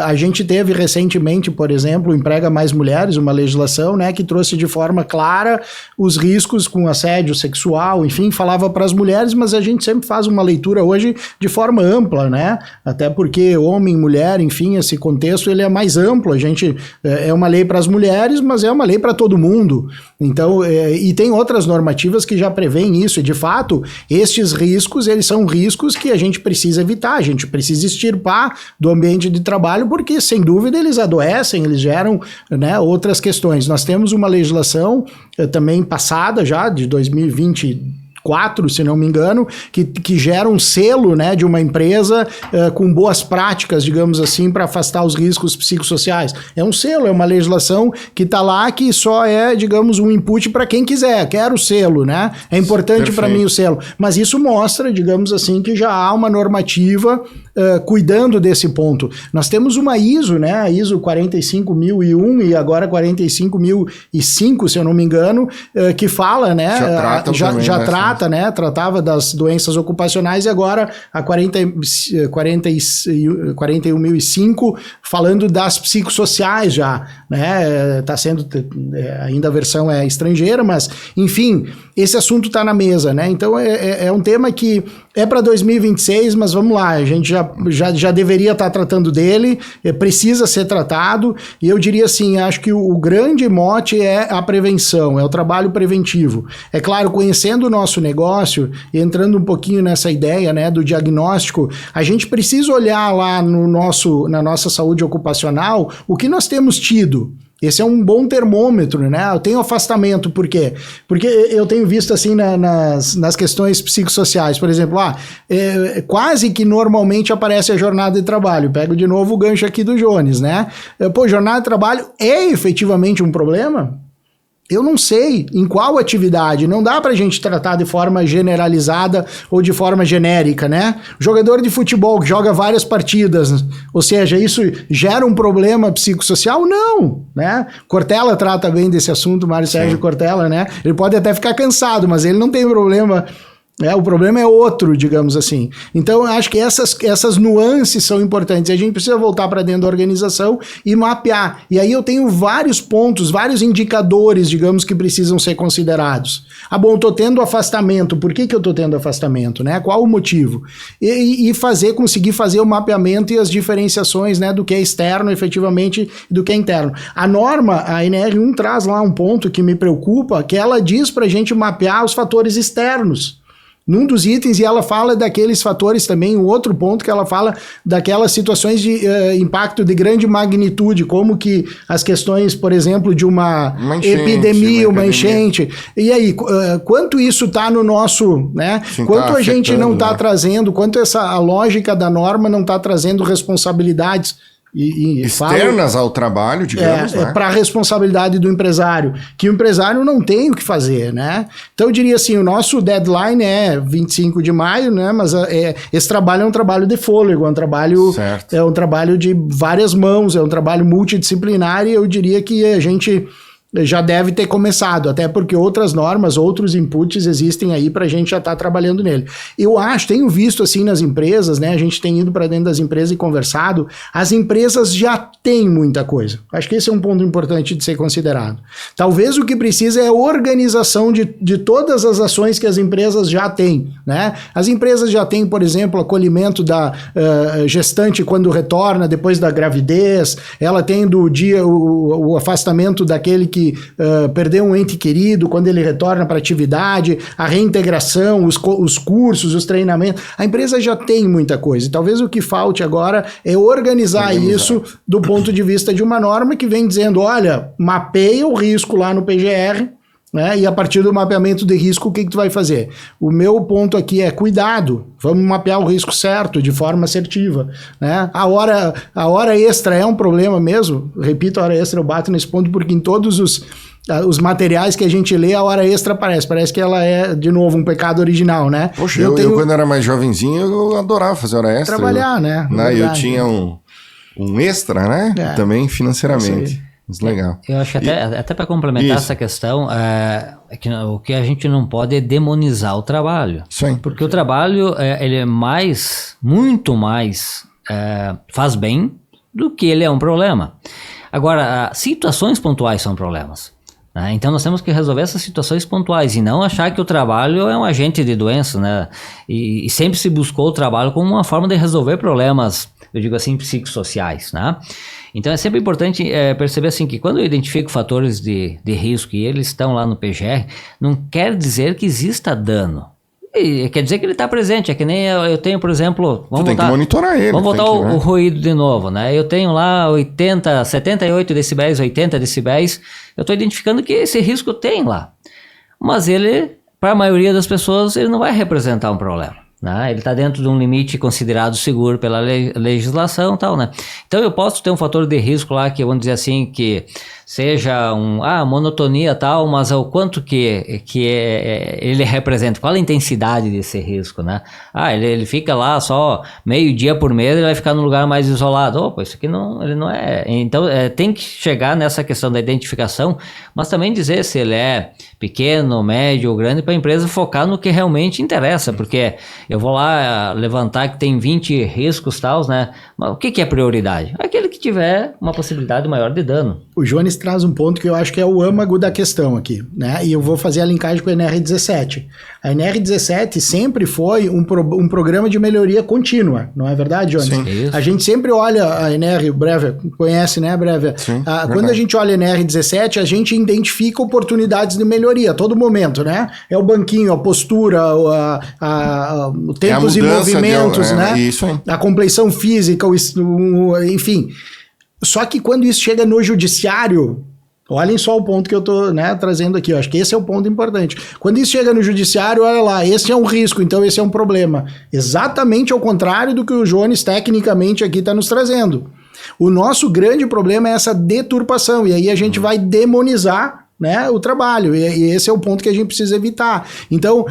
Speaker 2: A gente teve recentemente, por exemplo, o Emprega Mais Mulheres, uma legislação, né, que trouxe de forma clara os riscos com assédio sexual, enfim, falava para as mulheres, mas a gente sempre faz uma leitura hoje de forma ampla, né? Até porque homem, mulher, enfim, esse contexto ele é mais amplo. A gente é uma lei para as mulheres, mas é uma lei para todo mundo. Então, e tem outras normativas que já prevêem isso. E, de fato, estes riscos, eles são riscos que a gente precisa evitar, a gente precisa extirpar do ambiente de trabalho, porque, sem dúvida, eles adoecem, eles geram, né, outras questões. Nós temos uma legislação também passada já, de 2024, se não me engano, que gera um selo, né, de uma empresa com boas práticas, digamos assim, para afastar os riscos psicossociais. É um selo, é uma legislação que está lá, que só é, digamos, um input para quem quiser, quer o selo, né? É importante para mim o selo. Mas isso mostra, digamos assim, que já há uma normativa cuidando desse ponto. Nós temos uma ISO, né, a ISO 45001 e agora 45005, se eu não me engano, que fala, né, já trata, né, tratava das doenças ocupacionais, e agora a 41005 falando das psicossociais já, né, tá sendo, ainda a versão é estrangeira, mas enfim, esse assunto está na mesa, né, então é um tema que é para 2026, mas vamos lá, a gente já deveria estar tratando dele, precisa ser tratado, e eu diria assim, acho que o grande mote é a prevenção, é o trabalho preventivo. É claro, conhecendo o nosso negócio, e entrando um pouquinho nessa ideia, né, do diagnóstico, a gente precisa olhar lá na nossa saúde ocupacional o que nós temos tido. Esse é um bom termômetro, né? Eu tenho afastamento, por quê? Porque eu tenho visto assim nas questões psicossociais, por exemplo, quase que normalmente aparece a jornada de trabalho. Pego de novo o gancho aqui do Jones, né? Jornada de trabalho é efetivamente um problema? Eu não sei em qual atividade, não dá pra gente tratar de forma generalizada ou de forma genérica, né? Jogador de futebol que joga várias partidas, ou seja, isso gera um problema psicossocial? Não, né? Cortella trata bem desse assunto, Mário Sérgio Cortella, né? Ele pode até ficar cansado, mas ele não tem problema O problema é outro, digamos assim. Então, eu acho que essas nuances são importantes. A gente precisa voltar para dentro da organização e mapear. E aí eu tenho vários pontos, vários indicadores, digamos, que precisam ser considerados. Bom, eu estou tendo afastamento. Por que eu estou tendo afastamento? Né? Qual o motivo? E conseguir fazer o mapeamento e as diferenciações, né, do que é externo, efetivamente, e do que é interno. A norma, a NR1, traz lá um ponto que me preocupa, que ela diz para a gente mapear os fatores externos. Num dos itens, e ela fala daqueles fatores também, um outro ponto que ela fala daquelas situações de impacto de grande magnitude, como que as questões, por exemplo, de uma epidemia, uma enchente. E aí, quanto isso está no nosso, né? Sim, quanto a gente não está trazendo, quanto a lógica da norma não está trazendo responsabilidades
Speaker 1: externas ao trabalho, digamos, né?
Speaker 2: Para a responsabilidade do empresário, que o empresário não tem o que fazer, né? Então eu diria assim, o nosso deadline é 25 de maio, né? Mas esse trabalho é um trabalho de fôlego, é um trabalho de várias mãos, é um trabalho multidisciplinar, e eu diria que a gente já deve ter começado, até porque outras normas, outros inputs existem aí para a gente já estar trabalhando nele. Eu tenho visto assim nas empresas, né? A gente tem ido para dentro das empresas e conversado, as empresas já têm muita coisa. Acho que esse é um ponto importante de ser considerado. Talvez o que precisa é organização de todas as ações que as empresas já têm, né? As empresas já têm, por exemplo, acolhimento da gestante quando retorna depois da gravidez, ela tem do dia o afastamento daquele que perdeu um ente querido quando ele retorna para a atividade, a reintegração, os cursos, os treinamentos. A empresa já tem muita coisa. E talvez o que falte agora é organizar isso do ponto de vista de uma norma que vem dizendo, olha, mapeia o risco lá no PGR, né? E a partir do mapeamento de risco, o que tu vai fazer? O meu ponto aqui é cuidado, vamos mapear o risco certo, de forma assertiva, né? A hora extra é um problema mesmo, repito, a hora extra eu bato nesse ponto, porque em todos os materiais que a gente lê, a hora extra parece que ela é, de novo, um pecado original, né?
Speaker 1: Poxa, eu quando era mais jovenzinho, eu adorava fazer hora extra.
Speaker 2: Trabalhar, né?
Speaker 1: Eu tinha um extra, né? Também financeiramente. Legal.
Speaker 3: Eu acho que até para complementar essa questão, que o que a gente não pode é demonizar o trabalho.
Speaker 1: Sim.
Speaker 3: Porque o trabalho, ele é muito mais faz bem do que ele é um problema. Agora, situações pontuais são problemas. Né? Então nós temos que resolver essas situações pontuais e não achar que o trabalho é um agente de doença, né? E sempre se buscou o trabalho como uma forma de resolver problemas, eu digo assim, psicossociais, né? Então é sempre importante perceber assim que quando eu identifico fatores de risco e eles estão lá no PGR, não quer dizer que exista dano. E quer dizer que ele está presente, é que nem eu tenho, por exemplo...
Speaker 1: Tem que monitorar ele.
Speaker 3: Vamos voltar o ruído de novo, né? Eu tenho lá 78 decibéis, 80 decibéis, eu estou identificando que esse risco tem lá. Mas ele, para a maioria das pessoas, ele não vai representar um problema. Né? Ele está dentro de um limite considerado seguro pela legislação e tal, né? Então eu posso ter um fator de risco lá que, vamos dizer assim, que seja monotonia tal, mas o quanto que ele representa, qual a intensidade desse risco, né? Ele fica lá só meio dia por mês, ele vai ficar num lugar mais isolado. Opa, isso aqui ele não é... Então tem que chegar nessa questão da identificação, mas também dizer se ele é pequeno, médio ou grande, para a empresa focar no que realmente interessa, porque eu vou lá levantar que tem 20 riscos tal, né? Mas o que é prioridade? Aquele que tiver uma possibilidade maior de dano.
Speaker 2: O Jones traz um ponto que eu acho que é o âmago da questão aqui, né? E eu vou fazer a linkagem com a NR17. A NR17 sempre foi um programa de melhoria contínua, não é verdade, Jones?
Speaker 1: Sim.
Speaker 2: A gente sempre olha a NR, o Brevia, conhece, né, Brevia?
Speaker 1: Sim,
Speaker 2: quando a gente olha a NR17, a gente identifica oportunidades de melhoria a todo momento, né? É o banquinho, a postura, o tempos e movimentos, né?
Speaker 1: Isso aí.
Speaker 2: A compleição física, enfim. Só que quando isso chega no judiciário, olhem só o ponto que eu estou trazendo aqui, eu acho que esse é o ponto importante. Quando isso chega no judiciário, olha lá, esse é um risco, então esse é um problema. Exatamente ao contrário do que o Jones tecnicamente aqui está nos trazendo. O nosso grande problema é essa deturpação, e aí a gente vai demonizar, né, o trabalho, e esse é o ponto que a gente precisa evitar. Então,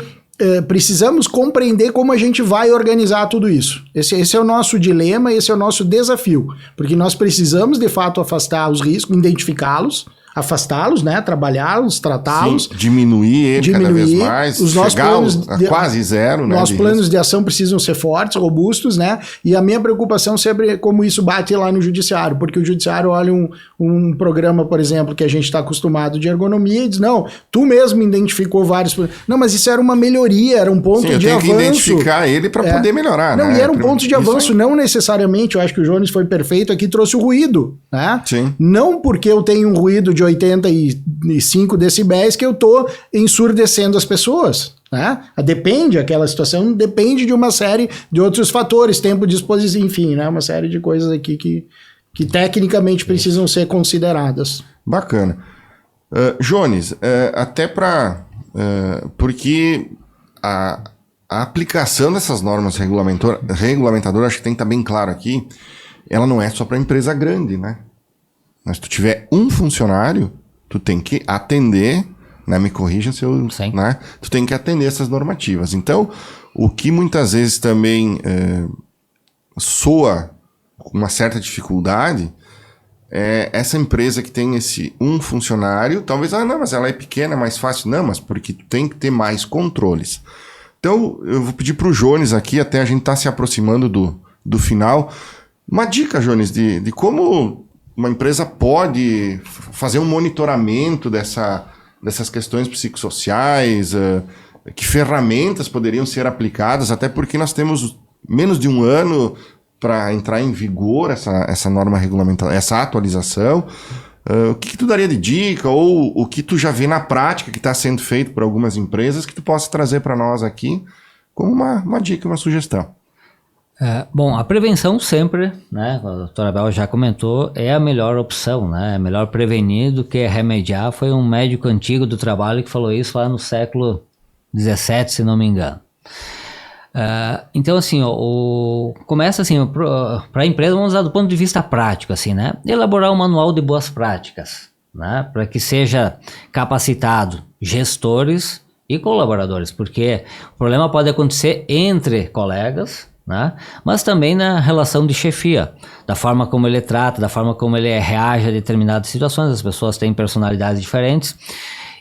Speaker 2: precisamos compreender como a gente vai organizar tudo isso. Esse é o nosso dilema, esse é o nosso desafio, porque nós precisamos de fato afastar os riscos, identificá-los, afastá-los, né? Trabalhá-los, tratá-los.
Speaker 1: Sim, diminuir ele cada vez mais,
Speaker 2: os nossos planos
Speaker 1: a quase zero, né?
Speaker 2: Nossos planos de ação precisam ser fortes, robustos, né? E a minha preocupação sempre é como isso bate lá no judiciário, porque o judiciário olha um programa, por exemplo, que a gente está acostumado de ergonomia e diz, não, tu mesmo identificou vários... Não, mas isso era uma melhoria, era um ponto de avanço.
Speaker 1: Eu tenho que identificar ele para poder melhorar,
Speaker 2: não,
Speaker 1: né?
Speaker 2: E era um ponto de avanço, não necessariamente, eu acho que o Jones foi perfeito aqui, trouxe o ruído, né?
Speaker 1: Sim.
Speaker 2: Não porque eu tenho um ruído de 85 decibéis que eu tô ensurdecendo as pessoas, né? Aquela situação depende de uma série de outros fatores, tempo de exposição, enfim, né? Uma série de coisas aqui que tecnicamente precisam ser consideradas.
Speaker 1: Bacana. Jones, até para... porque a aplicação dessas normas regulamentadoras, acho que tem que estar bem claro aqui, ela não é só para empresa grande, né? Mas se tu tiver um funcionário, tu tem que atender, né? Me corrija se eu...
Speaker 3: Sim.
Speaker 1: Né? Tu tem que atender essas normativas. Então, o que muitas vezes também soa com uma certa dificuldade é essa empresa que tem esse um funcionário, talvez, não, mas ela é pequena, é mais fácil. Não, mas porque tu tem que ter mais controles. Então, eu vou pedir pro Jones aqui, até a gente tá se aproximando do final, uma dica, Jones, de como uma empresa pode fazer um monitoramento dessas questões psicossociais, que ferramentas poderiam ser aplicadas, até porque nós temos menos de um ano para entrar em vigor essa norma regulamentar, essa atualização. O que tu daria de dica, ou o que tu já vê na prática que está sendo feito por algumas empresas que tu possa trazer para nós aqui como uma dica, uma sugestão?
Speaker 3: Bom, a prevenção sempre, né, a doutora Bel já comentou, é a melhor opção, né, é melhor prevenir do que remediar. Foi um médico antigo do trabalho que falou isso lá no século XVII, se não me engano. Então, assim, começa assim, para a empresa, vamos usar do ponto de vista prático, assim, né, elaborar um manual de boas práticas, né, para que seja capacitado gestores e colaboradores, porque o problema pode acontecer entre colegas, né? Mas também na relação de chefia, da forma como ele trata, da forma como ele reage a determinadas situações. As pessoas têm personalidades diferentes,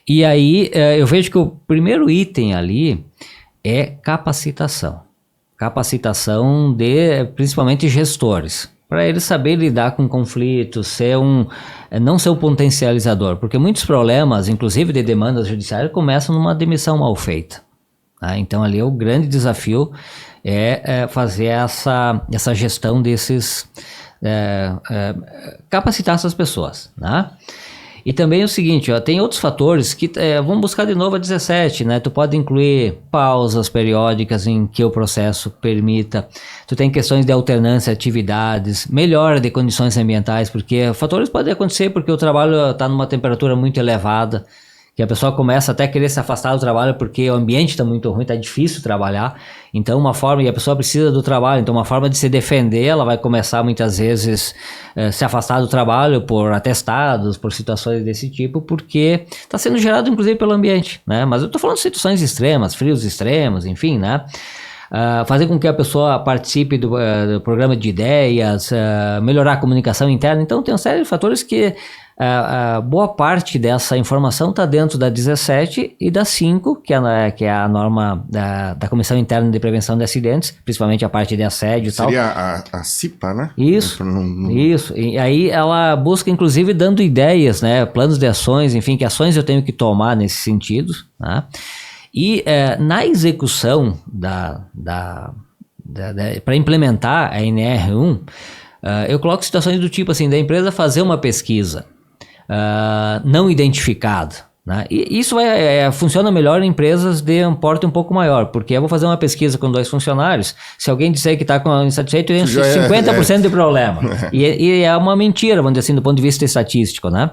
Speaker 3: e aí eu vejo que o primeiro item ali é capacitação de principalmente gestores, para eles saberem lidar com conflitos, não ser um potencializador, porque muitos problemas, inclusive de demandas judiciárias, começam numa demissão mal feita, tá? Então ali o grande desafio é fazer essa gestão desses, capacitar essas pessoas, né? E também o seguinte, tem outros fatores que, vamos buscar de novo a 17, né? Tu pode incluir pausas periódicas em que o processo permita, tu tem questões de alternância de atividades, melhora de condições ambientais, porque fatores podem acontecer porque o trabalho está numa temperatura muito elevada, que a pessoa começa até a querer se afastar do trabalho porque o ambiente está muito ruim, está difícil trabalhar. Então e a pessoa precisa do trabalho, então uma forma de se defender, ela vai começar muitas vezes se afastar do trabalho por atestados, por situações desse tipo, porque está sendo gerado inclusive pelo ambiente, né? Mas eu estou falando de situações extremas, frios extremos, enfim, né? Fazer com que a pessoa participe do programa de ideias, melhorar a comunicação interna. Então tem uma série de fatores que boa parte dessa informação está dentro da 17 e da 5, que é a norma da Comissão Interna de Prevenção de Acidentes, principalmente a parte de assédio e tal.
Speaker 1: Seria a CIPA, né?
Speaker 3: Isso, isso. E aí ela busca, inclusive, dando ideias, né? Planos de ações, enfim, que ações eu tenho que tomar nesse sentido, né? E na execução para implementar a NR1, eu coloco situações do tipo assim, da empresa fazer uma pesquisa não identificada, né? E isso funciona melhor em empresas de um porte um pouco maior, porque eu vou fazer uma pesquisa com 2 funcionários, se alguém disser que está insatisfeito, eu tenho 50% de problema. E é uma mentira, vamos dizer assim, do ponto de vista estatístico, né?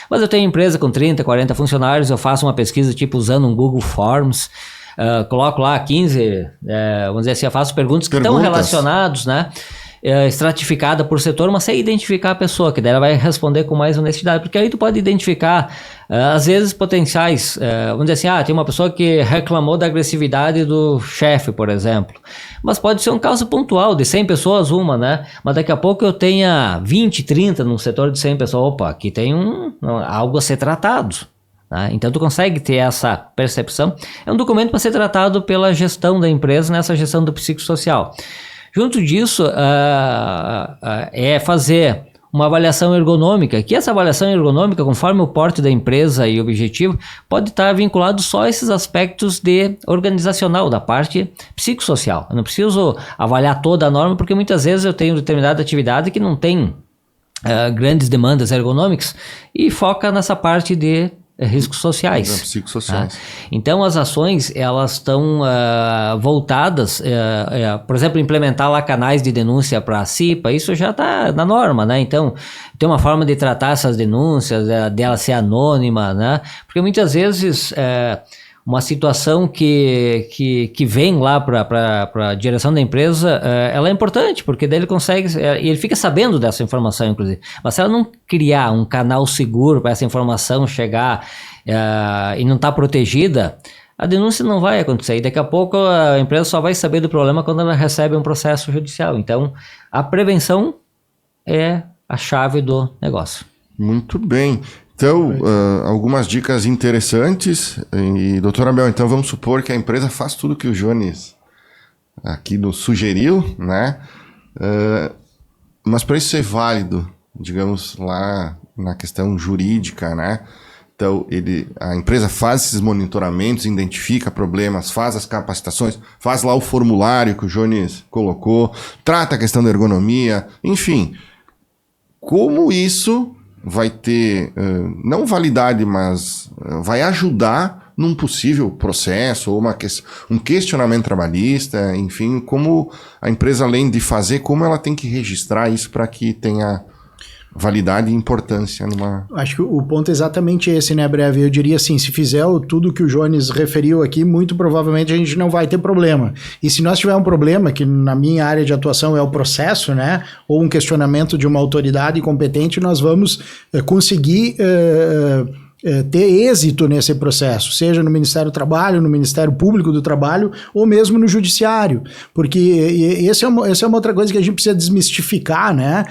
Speaker 3: Mas eu tenho empresa com 30, 40 funcionários, eu faço uma pesquisa tipo usando um Google Forms, coloco lá 15, vamos dizer assim, eu faço perguntas que estão relacionados, né? estratificada por setor, mas sem identificar a pessoa, que daí ela vai responder com mais honestidade, porque aí tu pode identificar, às vezes, potenciais, vamos dizer assim, tem uma pessoa que reclamou da agressividade do chefe, por exemplo, mas pode ser um caso pontual, de 100 pessoas, uma, né, mas daqui a pouco eu tenha 20, 30 num setor de 100 pessoas, opa, aqui tem algo a ser tratado. Tá? Então tu consegue ter essa percepção. É um documento para ser tratado pela gestão da empresa nessa gestão do psicossocial. Junto disso é fazer uma avaliação ergonômica, que essa avaliação ergonômica, conforme o porte da empresa e o objetivo, pode estar vinculado só a esses aspectos de organizacional, da parte psicossocial. Eu não preciso avaliar toda a norma, porque muitas vezes eu tenho determinada atividade que não tem grandes demandas ergonômicas e foca nessa parte de riscos sociais.
Speaker 1: Psicossociais.
Speaker 3: Então as ações elas estão voltadas, por exemplo, implementar lá canais de denúncia para a CIPA, isso já está na norma, né? Então tem uma forma de tratar essas denúncias, dela ser anônima, né? Porque muitas vezes uma situação que vem lá para a direção da empresa, ela é importante, porque daí ele consegue, ele fica sabendo dessa informação, inclusive. Mas se ela não criar um canal seguro para essa informação chegar e não estar protegida, a denúncia não vai acontecer. E daqui a pouco a empresa só vai saber do problema quando ela recebe um processo judicial. Então, a prevenção é a chave do negócio.
Speaker 1: Muito bem. Então, algumas dicas interessantes. E, doutor Abel, então vamos supor que a empresa faz tudo que o Jones aqui nos sugeriu, né? Mas para isso ser válido, digamos, lá na questão jurídica, né? Então, a empresa faz esses monitoramentos, identifica problemas, faz as capacitações, faz lá o formulário que o Jones colocou, trata a questão da ergonomia, enfim. Como isso vai ter, não validade, mas vai ajudar num possível processo ou um questionamento trabalhista, enfim, como a empresa, além de fazer, como ela tem que registrar isso para que tenha validade e importância numa...
Speaker 2: Acho que o ponto é exatamente esse, né, Breve? Eu diria assim, se fizer tudo que o Jones referiu aqui, muito provavelmente a gente não vai ter problema. E se nós tivermos um problema, que na minha área de atuação é o processo, né, ou um questionamento de uma autoridade competente, nós vamos conseguir ter êxito nesse processo, seja no Ministério do Trabalho, no Ministério Público do Trabalho ou mesmo no Judiciário, porque essa é uma outra coisa que a gente precisa desmistificar, né?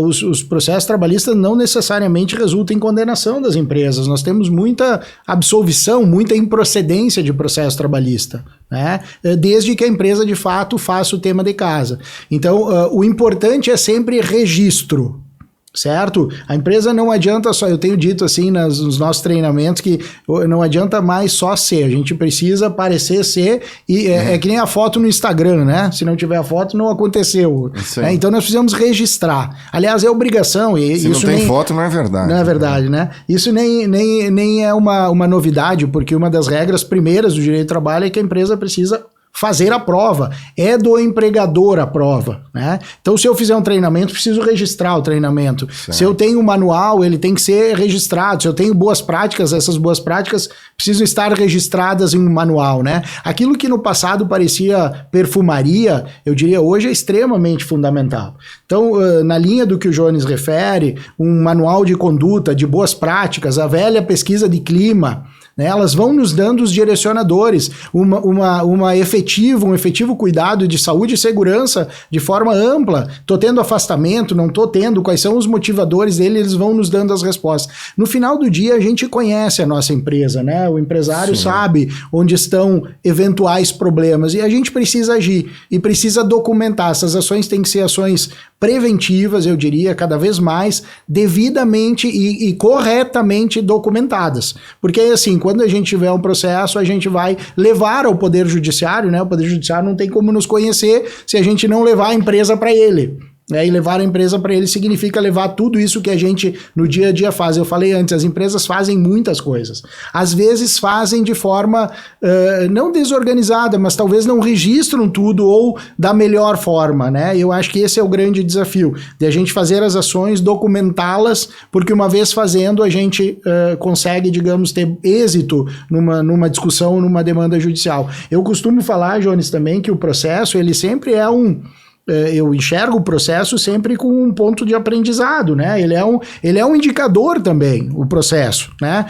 Speaker 2: Os processos trabalhistas não necessariamente resultam em condenação das empresas, nós temos muita absolvição, muita improcedência de processo trabalhista, né? Desde que a empresa de fato faça o tema de casa. Então, o importante é sempre registro. Certo? A empresa não adianta só, eu tenho dito assim nos nossos treinamentos que não adianta mais só ser, a gente precisa parecer ser e é que nem a foto no Instagram, né? Se não tiver a foto, não aconteceu. Então nós precisamos registrar. Aliás, é obrigação. E
Speaker 1: se
Speaker 2: isso
Speaker 1: não tem foto, não é verdade.
Speaker 2: Não é verdade, né? Isso nem é uma novidade, porque uma das regras primeiras do direito do trabalho é que a empresa precisa fazer a prova, é do empregador a prova, né? Então, se eu fizer um treinamento, preciso registrar o treinamento. Certo. Se eu tenho um manual, ele tem que ser registrado. Se eu tenho boas práticas, essas boas práticas precisam estar registradas em um manual, né? Aquilo que no passado parecia perfumaria, eu diria hoje é extremamente fundamental. Então, na linha do que o Jones refere, um manual de conduta, de boas práticas, a velha pesquisa de clima, né, elas vão nos dando os direcionadores, um efetivo cuidado de saúde e segurança de forma ampla. Estou tendo afastamento, não estou tendo, quais são os motivadores dele, eles vão nos dando as respostas. No final do dia, a gente conhece a nossa empresa, né? O empresário sabe onde estão eventuais problemas e a gente precisa agir e precisa documentar. Essas ações têm que ser ações preventivas, eu diria, cada vez mais, devidamente e corretamente documentadas. Porque, assim, quando a gente tiver um processo, a gente vai levar ao Poder Judiciário, né? O Poder Judiciário não tem como nos conhecer se a gente não levar a empresa para ele. E levar a empresa para ele significa levar tudo isso que a gente no dia a dia faz. Eu falei antes, as empresas fazem muitas coisas. Às vezes fazem de forma não desorganizada, mas talvez não registram tudo ou da melhor forma, né? Eu acho que esse é o grande desafio, de a gente fazer as ações, documentá-las, porque uma vez fazendo a gente consegue, digamos, ter êxito numa discussão, numa demanda judicial. Eu costumo falar, Jones, também que o processo, ele sempre é eu enxergo o processo sempre com um ponto de aprendizado, né? Ele é um indicador também, o processo, né?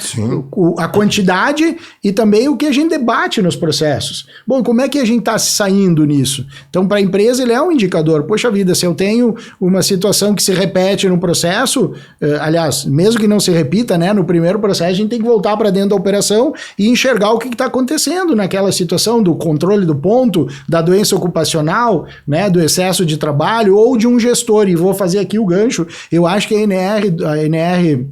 Speaker 2: A quantidade e também o que a gente debate nos processos. Bom, como é que a gente está se saindo nisso? Então, para a empresa, ele é um indicador. Poxa vida, se eu tenho uma situação que se repete no processo, aliás, mesmo que não se repita, né? No primeiro processo, a gente tem que voltar para dentro da operação e enxergar o que está acontecendo naquela situação do controle do ponto, da doença ocupacional, né? Do excesso de trabalho ou de um gestor, e vou fazer aqui o gancho, eu acho que a NR1,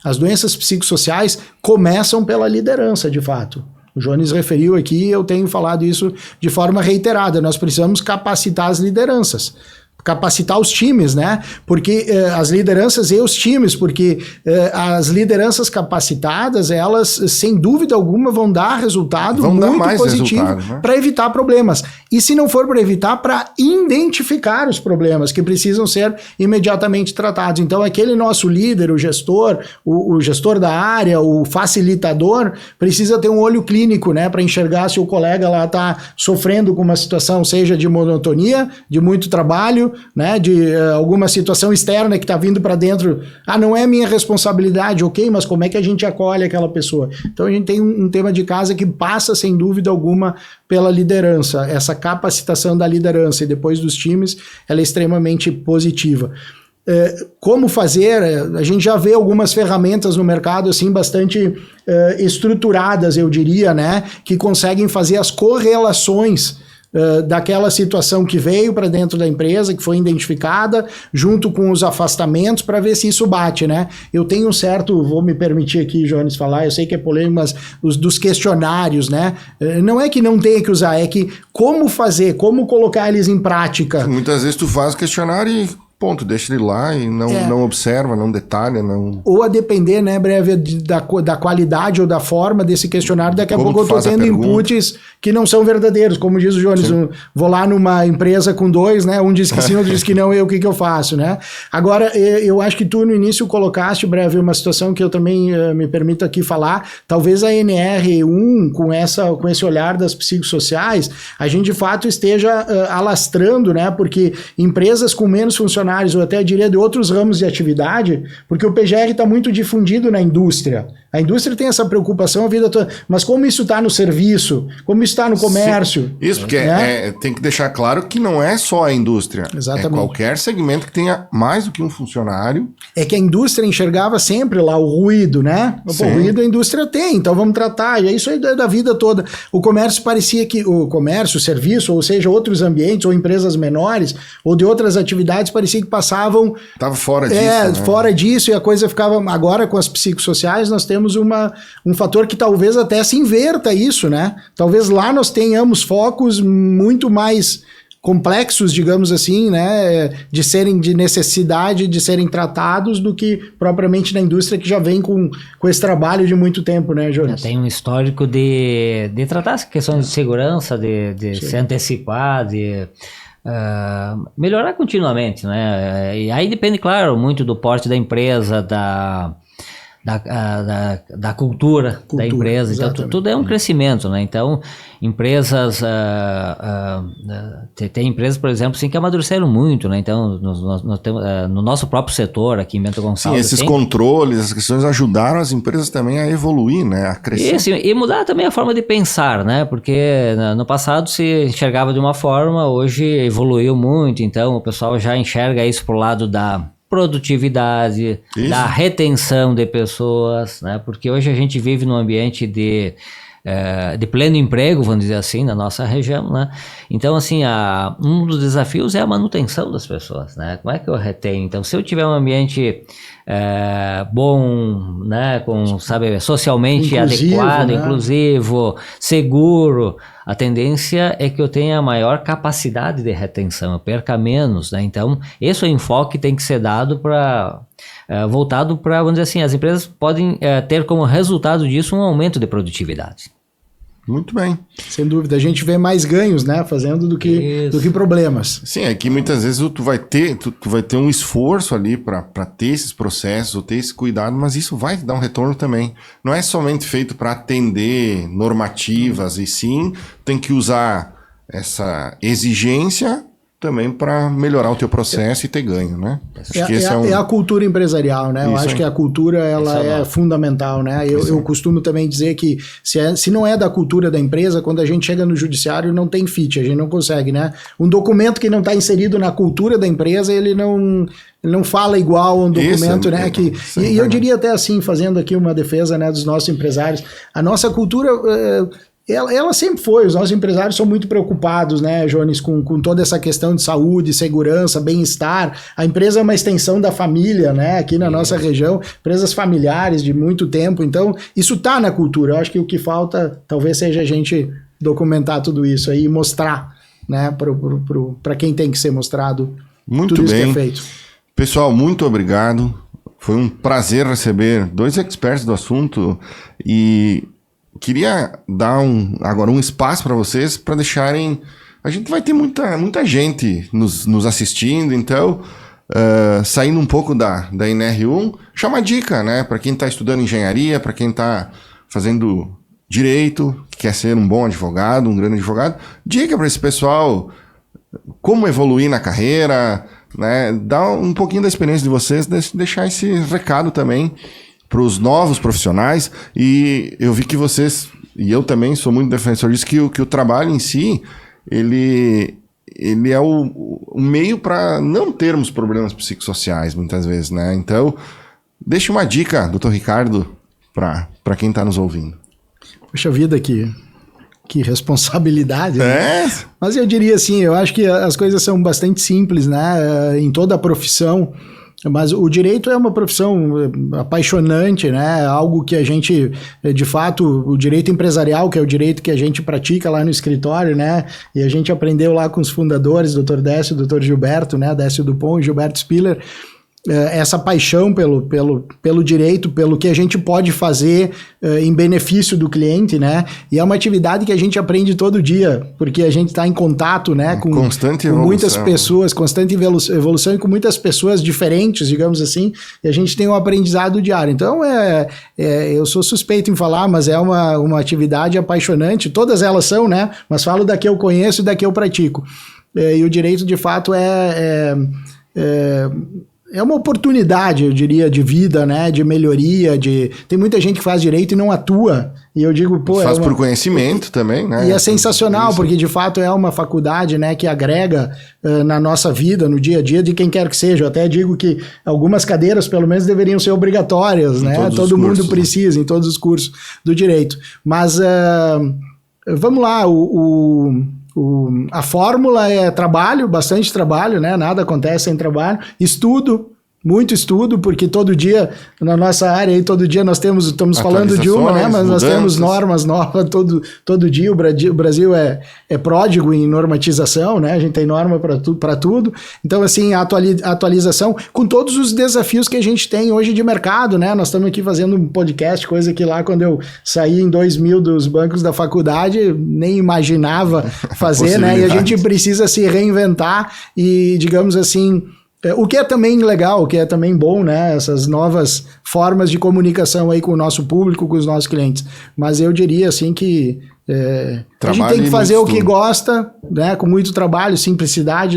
Speaker 2: as doenças psicossociais começam pela liderança, de fato. O Jones referiu aqui, eu tenho falado isso de forma reiterada, nós precisamos capacitar as lideranças, capacitar os times, né? Porque as lideranças e os times, porque as lideranças capacitadas, elas, sem dúvida alguma, vão dar resultado muito positivo para evitar problemas. E se não for para evitar, para identificar os problemas que precisam ser imediatamente tratados. Então, aquele nosso líder, o gestor da área, o facilitador, precisa ter um olho clínico, né? Para enxergar se o colega lá está sofrendo com uma situação, seja de monotonia, de muito trabalho, né, de alguma situação externa que está vindo para dentro. Não é minha responsabilidade, ok, mas como é que a gente acolhe aquela pessoa? Então a gente tem um tema de casa que passa sem dúvida alguma pela liderança, essa capacitação da liderança e depois dos times, ela é extremamente positiva. Como fazer? A gente já vê algumas ferramentas no mercado assim bastante estruturadas, eu diria, né, que conseguem fazer as correlações daquela situação que veio para dentro da empresa, que foi identificada, junto com os afastamentos, para ver se isso bate, né? Eu tenho um certo, vou me permitir aqui, Jones, falar, eu sei que é polêmico, mas dos questionários, né? Não é que não tenha que usar, é que como fazer, como colocar eles em prática.
Speaker 1: Muitas vezes tu faz o questionário e ponto, deixa ele lá e não observa, não detalha, não...
Speaker 2: Ou a depender, né, Breve, da qualidade ou da forma desse questionário, daqui a pouco eu estou tendo inputs que não são verdadeiros, como diz o Jones, vou lá numa empresa com dois, né, um diz que sim, outro diz que não, o que eu faço, né? Agora, eu acho que tu no início colocaste, Breve, uma situação que eu também me permito aqui falar, talvez a NR1, com esse olhar das psicossociais, a gente de fato esteja alastrando, né, porque empresas com menos funcionários, ou até diria de outros ramos de atividade, porque o PGR está muito difundido na indústria. A indústria tem essa preocupação a vida toda, mas como isso está no serviço, como isso está no comércio?
Speaker 1: Sim. Isso, porque tem que deixar claro que não é só a indústria.
Speaker 2: Exatamente.
Speaker 1: É qualquer segmento que tenha mais do que um funcionário. É
Speaker 2: que a indústria enxergava sempre lá o ruído, né? O ruído a indústria tem, então vamos tratar, e é isso aí da vida toda. O comércio parecia que, o comércio, o serviço, ou seja, outros ambientes, ou empresas menores, ou de outras atividades, parecia que passavam...
Speaker 1: Estava fora disso, né?
Speaker 2: Fora disso, e a coisa ficava... Agora, com as psicossociais, nós temos um fator que talvez até se inverta isso, né? Talvez lá nós tenhamos focos muito mais complexos, digamos assim, né? De necessidade de serem tratados do que propriamente na indústria, que já vem com esse trabalho de muito tempo, né, Jones?
Speaker 3: Já tem um histórico de tratar as questões de segurança, de se antecipar, de... melhorar continuamente, né? E aí depende, claro, muito do porte da empresa, da cultura da empresa, exatamente. Então tudo é um crescimento, né? Então empresas tem empresas, por exemplo, assim, que amadureceram muito, né? Então no nosso próprio setor aqui em Bento Gonçalves,
Speaker 1: esses controles, essas questões ajudaram as empresas também a evoluir, né? A crescer.
Speaker 3: Isso, e mudar também a forma de pensar, né? Porque no passado se enxergava de uma forma, hoje evoluiu muito, então o pessoal já enxerga isso pro lado da produtividade, da retenção de pessoas, né? Porque hoje a gente vive num ambiente de pleno emprego, vamos dizer assim, na nossa região, né? Então, assim, um dos desafios é a manutenção das pessoas, né? Como é que eu retenho? Então, se eu tiver um ambiente bom, né? Socialmente adequado, né? Inclusivo, seguro, a tendência é que eu tenha maior capacidade de retenção, eu perca menos, né? Então, esse enfoque tem que ser dado voltado para, vamos dizer assim, as empresas podem ter como resultado disso um aumento de produtividade.
Speaker 1: Muito bem.
Speaker 2: Sem dúvida, a gente vê mais ganhos, né, fazendo do que problemas.
Speaker 1: Sim, é que muitas vezes tu vai ter um esforço ali para ter esses processos, ou ter esse cuidado, mas isso vai te dar um retorno também. Não é somente feito para atender normativas, e sim tem que usar essa exigência também para melhorar o teu processo e ter ganho, né?
Speaker 2: Acho que é a cultura empresarial, né? Eu acho que a cultura ela é fundamental, né? Eu costumo também dizer que se não é da cultura da empresa, quando a gente chega no judiciário não tem fit, a gente não consegue, né? Um documento que não está inserido na cultura da empresa, ele não fala igual a um documento, né? E eu diria até assim, fazendo aqui uma defesa, né, dos nossos empresários, a nossa cultura... Ela sempre foi, os nossos empresários são muito preocupados, né, Jones, com toda essa questão de saúde, segurança, bem-estar. A empresa é uma extensão da família, né, aqui na nossa região, empresas familiares de muito tempo, então isso está na cultura. Eu acho que o que falta talvez seja a gente documentar tudo isso aí e mostrar, né, para quem tem que ser mostrado
Speaker 1: muito
Speaker 2: tudo
Speaker 1: bem.
Speaker 2: Isso que é feito.
Speaker 1: Pessoal, muito obrigado. Foi um prazer receber 2 experts do assunto e queria dar agora um espaço para vocês para deixarem... A gente vai ter muita gente nos assistindo, então, saindo um pouco da NR1, chama a dica, né? Para quem está estudando engenharia, para quem está fazendo direito, que quer ser um bom advogado, um grande advogado, dica para esse pessoal como evoluir na carreira, né? Dar um pouquinho da experiência de vocês, deixar esse recado também para os novos profissionais. E eu vi que vocês, e eu também sou muito defensor disso, que o trabalho em si, ele é o meio para não termos problemas psicossociais, muitas vezes, né? Então, deixe uma dica, doutor Ricardo, para quem está nos ouvindo.
Speaker 2: Puxa vida, que responsabilidade,
Speaker 1: né?
Speaker 2: Mas eu diria assim, eu acho que as coisas são bastante simples, né? Em toda a profissão. Mas o direito é uma profissão apaixonante, né? Algo que a gente, de fato, o direito empresarial, que é o direito que a gente pratica lá no escritório, né? E a gente aprendeu lá com os fundadores, Dr. Décio, Dr. Gilberto, né? Décio Dupont e Gilberto Spiller, essa paixão pelo direito, pelo que a gente pode fazer em benefício do cliente, né? E é uma atividade que a gente aprende todo dia, porque a gente está em contato, né? Com muitas pessoas, constante evolução e com muitas pessoas diferentes, digamos assim, e a gente tem um aprendizado diário. Então, eu sou suspeito em falar, mas é uma atividade apaixonante, todas elas são, né? Mas falo da que eu conheço e da que eu pratico. E o direito, de fato, é uma oportunidade, eu diria, de vida, né, de melhoria, tem muita gente que faz direito e não atua, e eu digo, pô...
Speaker 1: Faz por conhecimento também, né?
Speaker 2: E é sensacional, porque de fato é uma faculdade, né, que agrega na nossa vida, no dia a dia, de quem quer que seja. Eu até digo que algumas cadeiras, pelo menos, deveriam ser obrigatórias, né? Todo mundo precisa, em todos os cursos do direito. Mas, vamos lá, a fórmula é trabalho, bastante trabalho, né? Nada acontece sem trabalho. Estudo, muito estudo, porque todo dia, na nossa área aí, todo dia estamos falando de uma, né? Mas nós temos normas novas todo dia. O Brasil é pródigo em normatização, né? A gente tem norma para tudo. Então, assim, a atualização com todos os desafios que a gente tem hoje de mercado, né? Nós estamos aqui fazendo um podcast, coisa que lá quando eu saí em 2000 dos bancos da faculdade, nem imaginava fazer, né? E a gente precisa se reinventar e, digamos assim... O que é também legal, o que é também bom, né? Essas novas formas de comunicação aí com o nosso público, com os nossos clientes. Mas eu diria assim que a gente tem que fazer o que gosta, né? Com muito trabalho, simplicidade.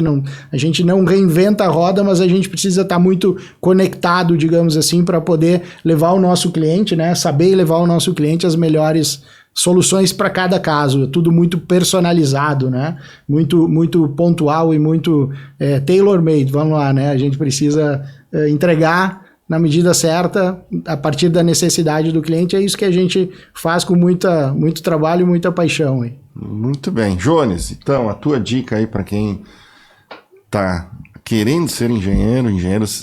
Speaker 2: A gente não reinventa a roda, mas a gente precisa estar muito conectado, digamos assim, para poder levar o nosso cliente, né? Saber levar o nosso cliente às melhores soluções para cada caso, tudo muito personalizado, né? Muito pontual e muito tailor-made, vamos lá, né? A gente precisa entregar na medida certa, a partir da necessidade do cliente. É isso que a gente faz com muito trabalho e muita paixão. Aí.
Speaker 1: Muito bem. Jones, então, a tua dica aí para quem está querendo ser engenheiro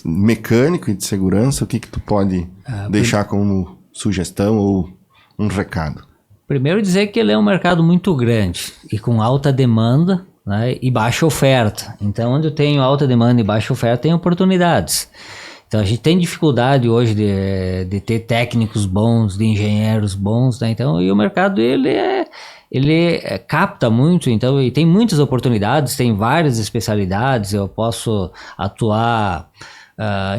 Speaker 1: mecânico e de segurança, o que tu pode deixar como sugestão ou um recado?
Speaker 3: Primeiro dizer que ele é um mercado muito grande e com alta demanda, né, e baixa oferta. Então, onde eu tenho alta demanda e baixa oferta, tem oportunidades. Então, a gente tem dificuldade hoje de ter técnicos bons, de engenheiros bons, né? Então, e o mercado, ele capta muito, então, e tem muitas oportunidades, tem várias especialidades. Eu posso atuar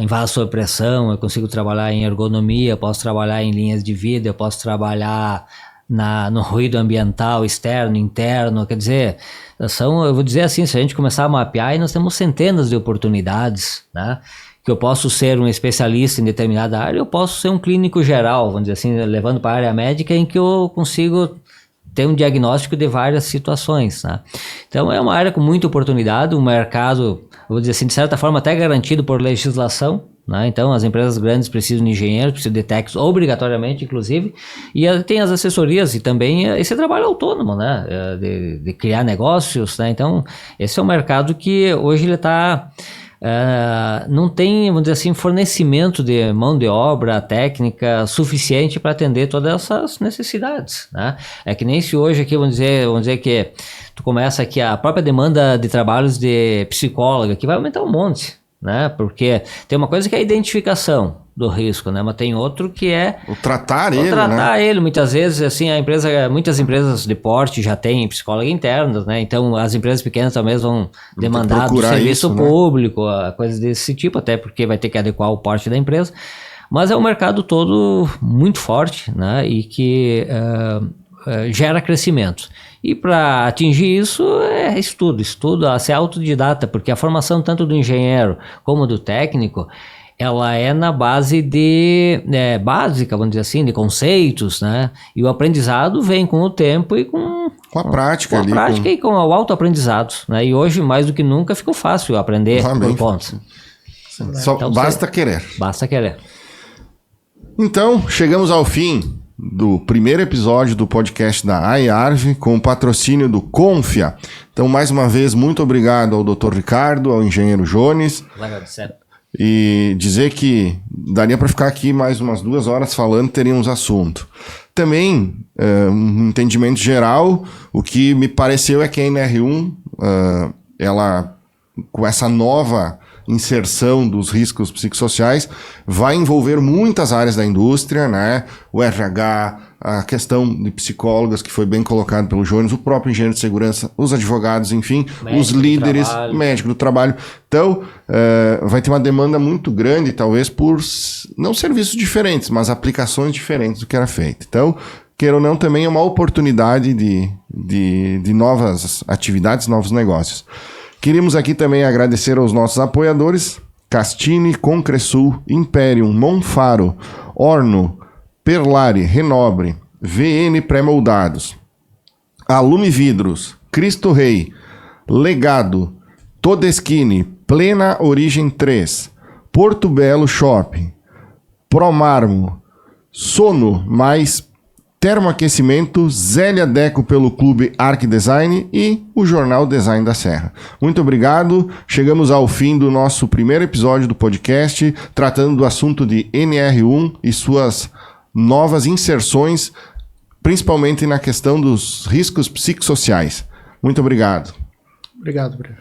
Speaker 3: em vasopressão, eu consigo trabalhar em ergonomia, eu posso trabalhar em linhas de vida, eu posso trabalhar no ruído ambiental, externo, interno, quer dizer, eu vou dizer assim, se a gente começar a mapear, aí nós temos centenas de oportunidades, né? Que eu posso ser um especialista em determinada área, eu posso ser um clínico geral, vamos dizer assim, levando para a área médica, em que eu consigo ter um diagnóstico de várias situações, né? Então é uma área com muita oportunidade, um mercado, vou dizer assim, de certa forma até garantido por legislação, né? Então as empresas grandes precisam de engenheiros, precisam de técnicos, obrigatoriamente inclusive, e tem as assessorias e também esse trabalho autônomo, né? De criar negócios, né? Então esse é um mercado que hoje ele está... não tem, vamos dizer assim, fornecimento de mão de obra técnica suficiente para atender todas essas necessidades, né? É que nem se hoje aqui, vamos dizer que tu começa aqui a própria demanda de trabalhos de psicóloga, que vai aumentar um monte, né? Porque tem uma coisa que é a identificação do risco, né? Mas tem outro que é
Speaker 1: o tratar ele.
Speaker 3: Muitas vezes, assim, muitas empresas de porte já têm psicóloga interna, né? Então as empresas pequenas também vão demandar do serviço isso, público, né? Coisas desse tipo, até porque vai ter que adequar o porte da empresa. Mas é um mercado todo muito forte, né? E que gera crescimento. E para atingir isso é estudo, a ser autodidata, porque a formação tanto do engenheiro como do técnico, ela é na base básica, vamos dizer assim, de conceitos, né? E o aprendizado vem com o tempo e com
Speaker 1: a prática.
Speaker 3: Com a prática e com o autoaprendizado, né? E hoje, mais do que nunca, ficou fácil aprender por conta.
Speaker 1: Só então, basta querer.
Speaker 3: Basta querer.
Speaker 1: Então, chegamos ao fim do primeiro episódio do podcast da AIARV, com o patrocínio do Confia. Então, mais uma vez, muito obrigado ao Dr. Ricardo, ao engenheiro Jones. E dizer que daria para ficar aqui mais umas 2 horas falando, teríamos assunto. Também, um entendimento geral, o que me pareceu é que a NR1, ela, com essa nova inserção dos riscos psicossociais, vai envolver muitas áreas da indústria, né? O RH, a questão de psicólogas, que foi bem colocado pelo Jones, o próprio engenheiro de segurança, os advogados, enfim, os líderes, médico do trabalho. Então, vai ter uma demanda muito grande, talvez, por não serviços diferentes, mas aplicações diferentes do que era feito. Então, queira ou não, também é uma oportunidade de novas atividades, novos negócios. Queríamos aqui também agradecer aos nossos apoiadores: Castini, Concresul, Imperium, Monfaro, Orno, Perlari, Renobre, VN Pré-Moldados, Alume Vidros, Cristo Rei, Legado, Todeschini, Plena Origem 3, Porto Belo Shopping, Promarmo, Sono mais Termoaquecimento, Zélia Deco pelo Clube Arc Design e o Jornal Design da Serra. Muito obrigado. Chegamos ao fim do nosso primeiro episódio do podcast, tratando do assunto de NR1 e suas novas inserções, principalmente na questão dos riscos psicossociais. Muito obrigado.
Speaker 2: Obrigado, Breno.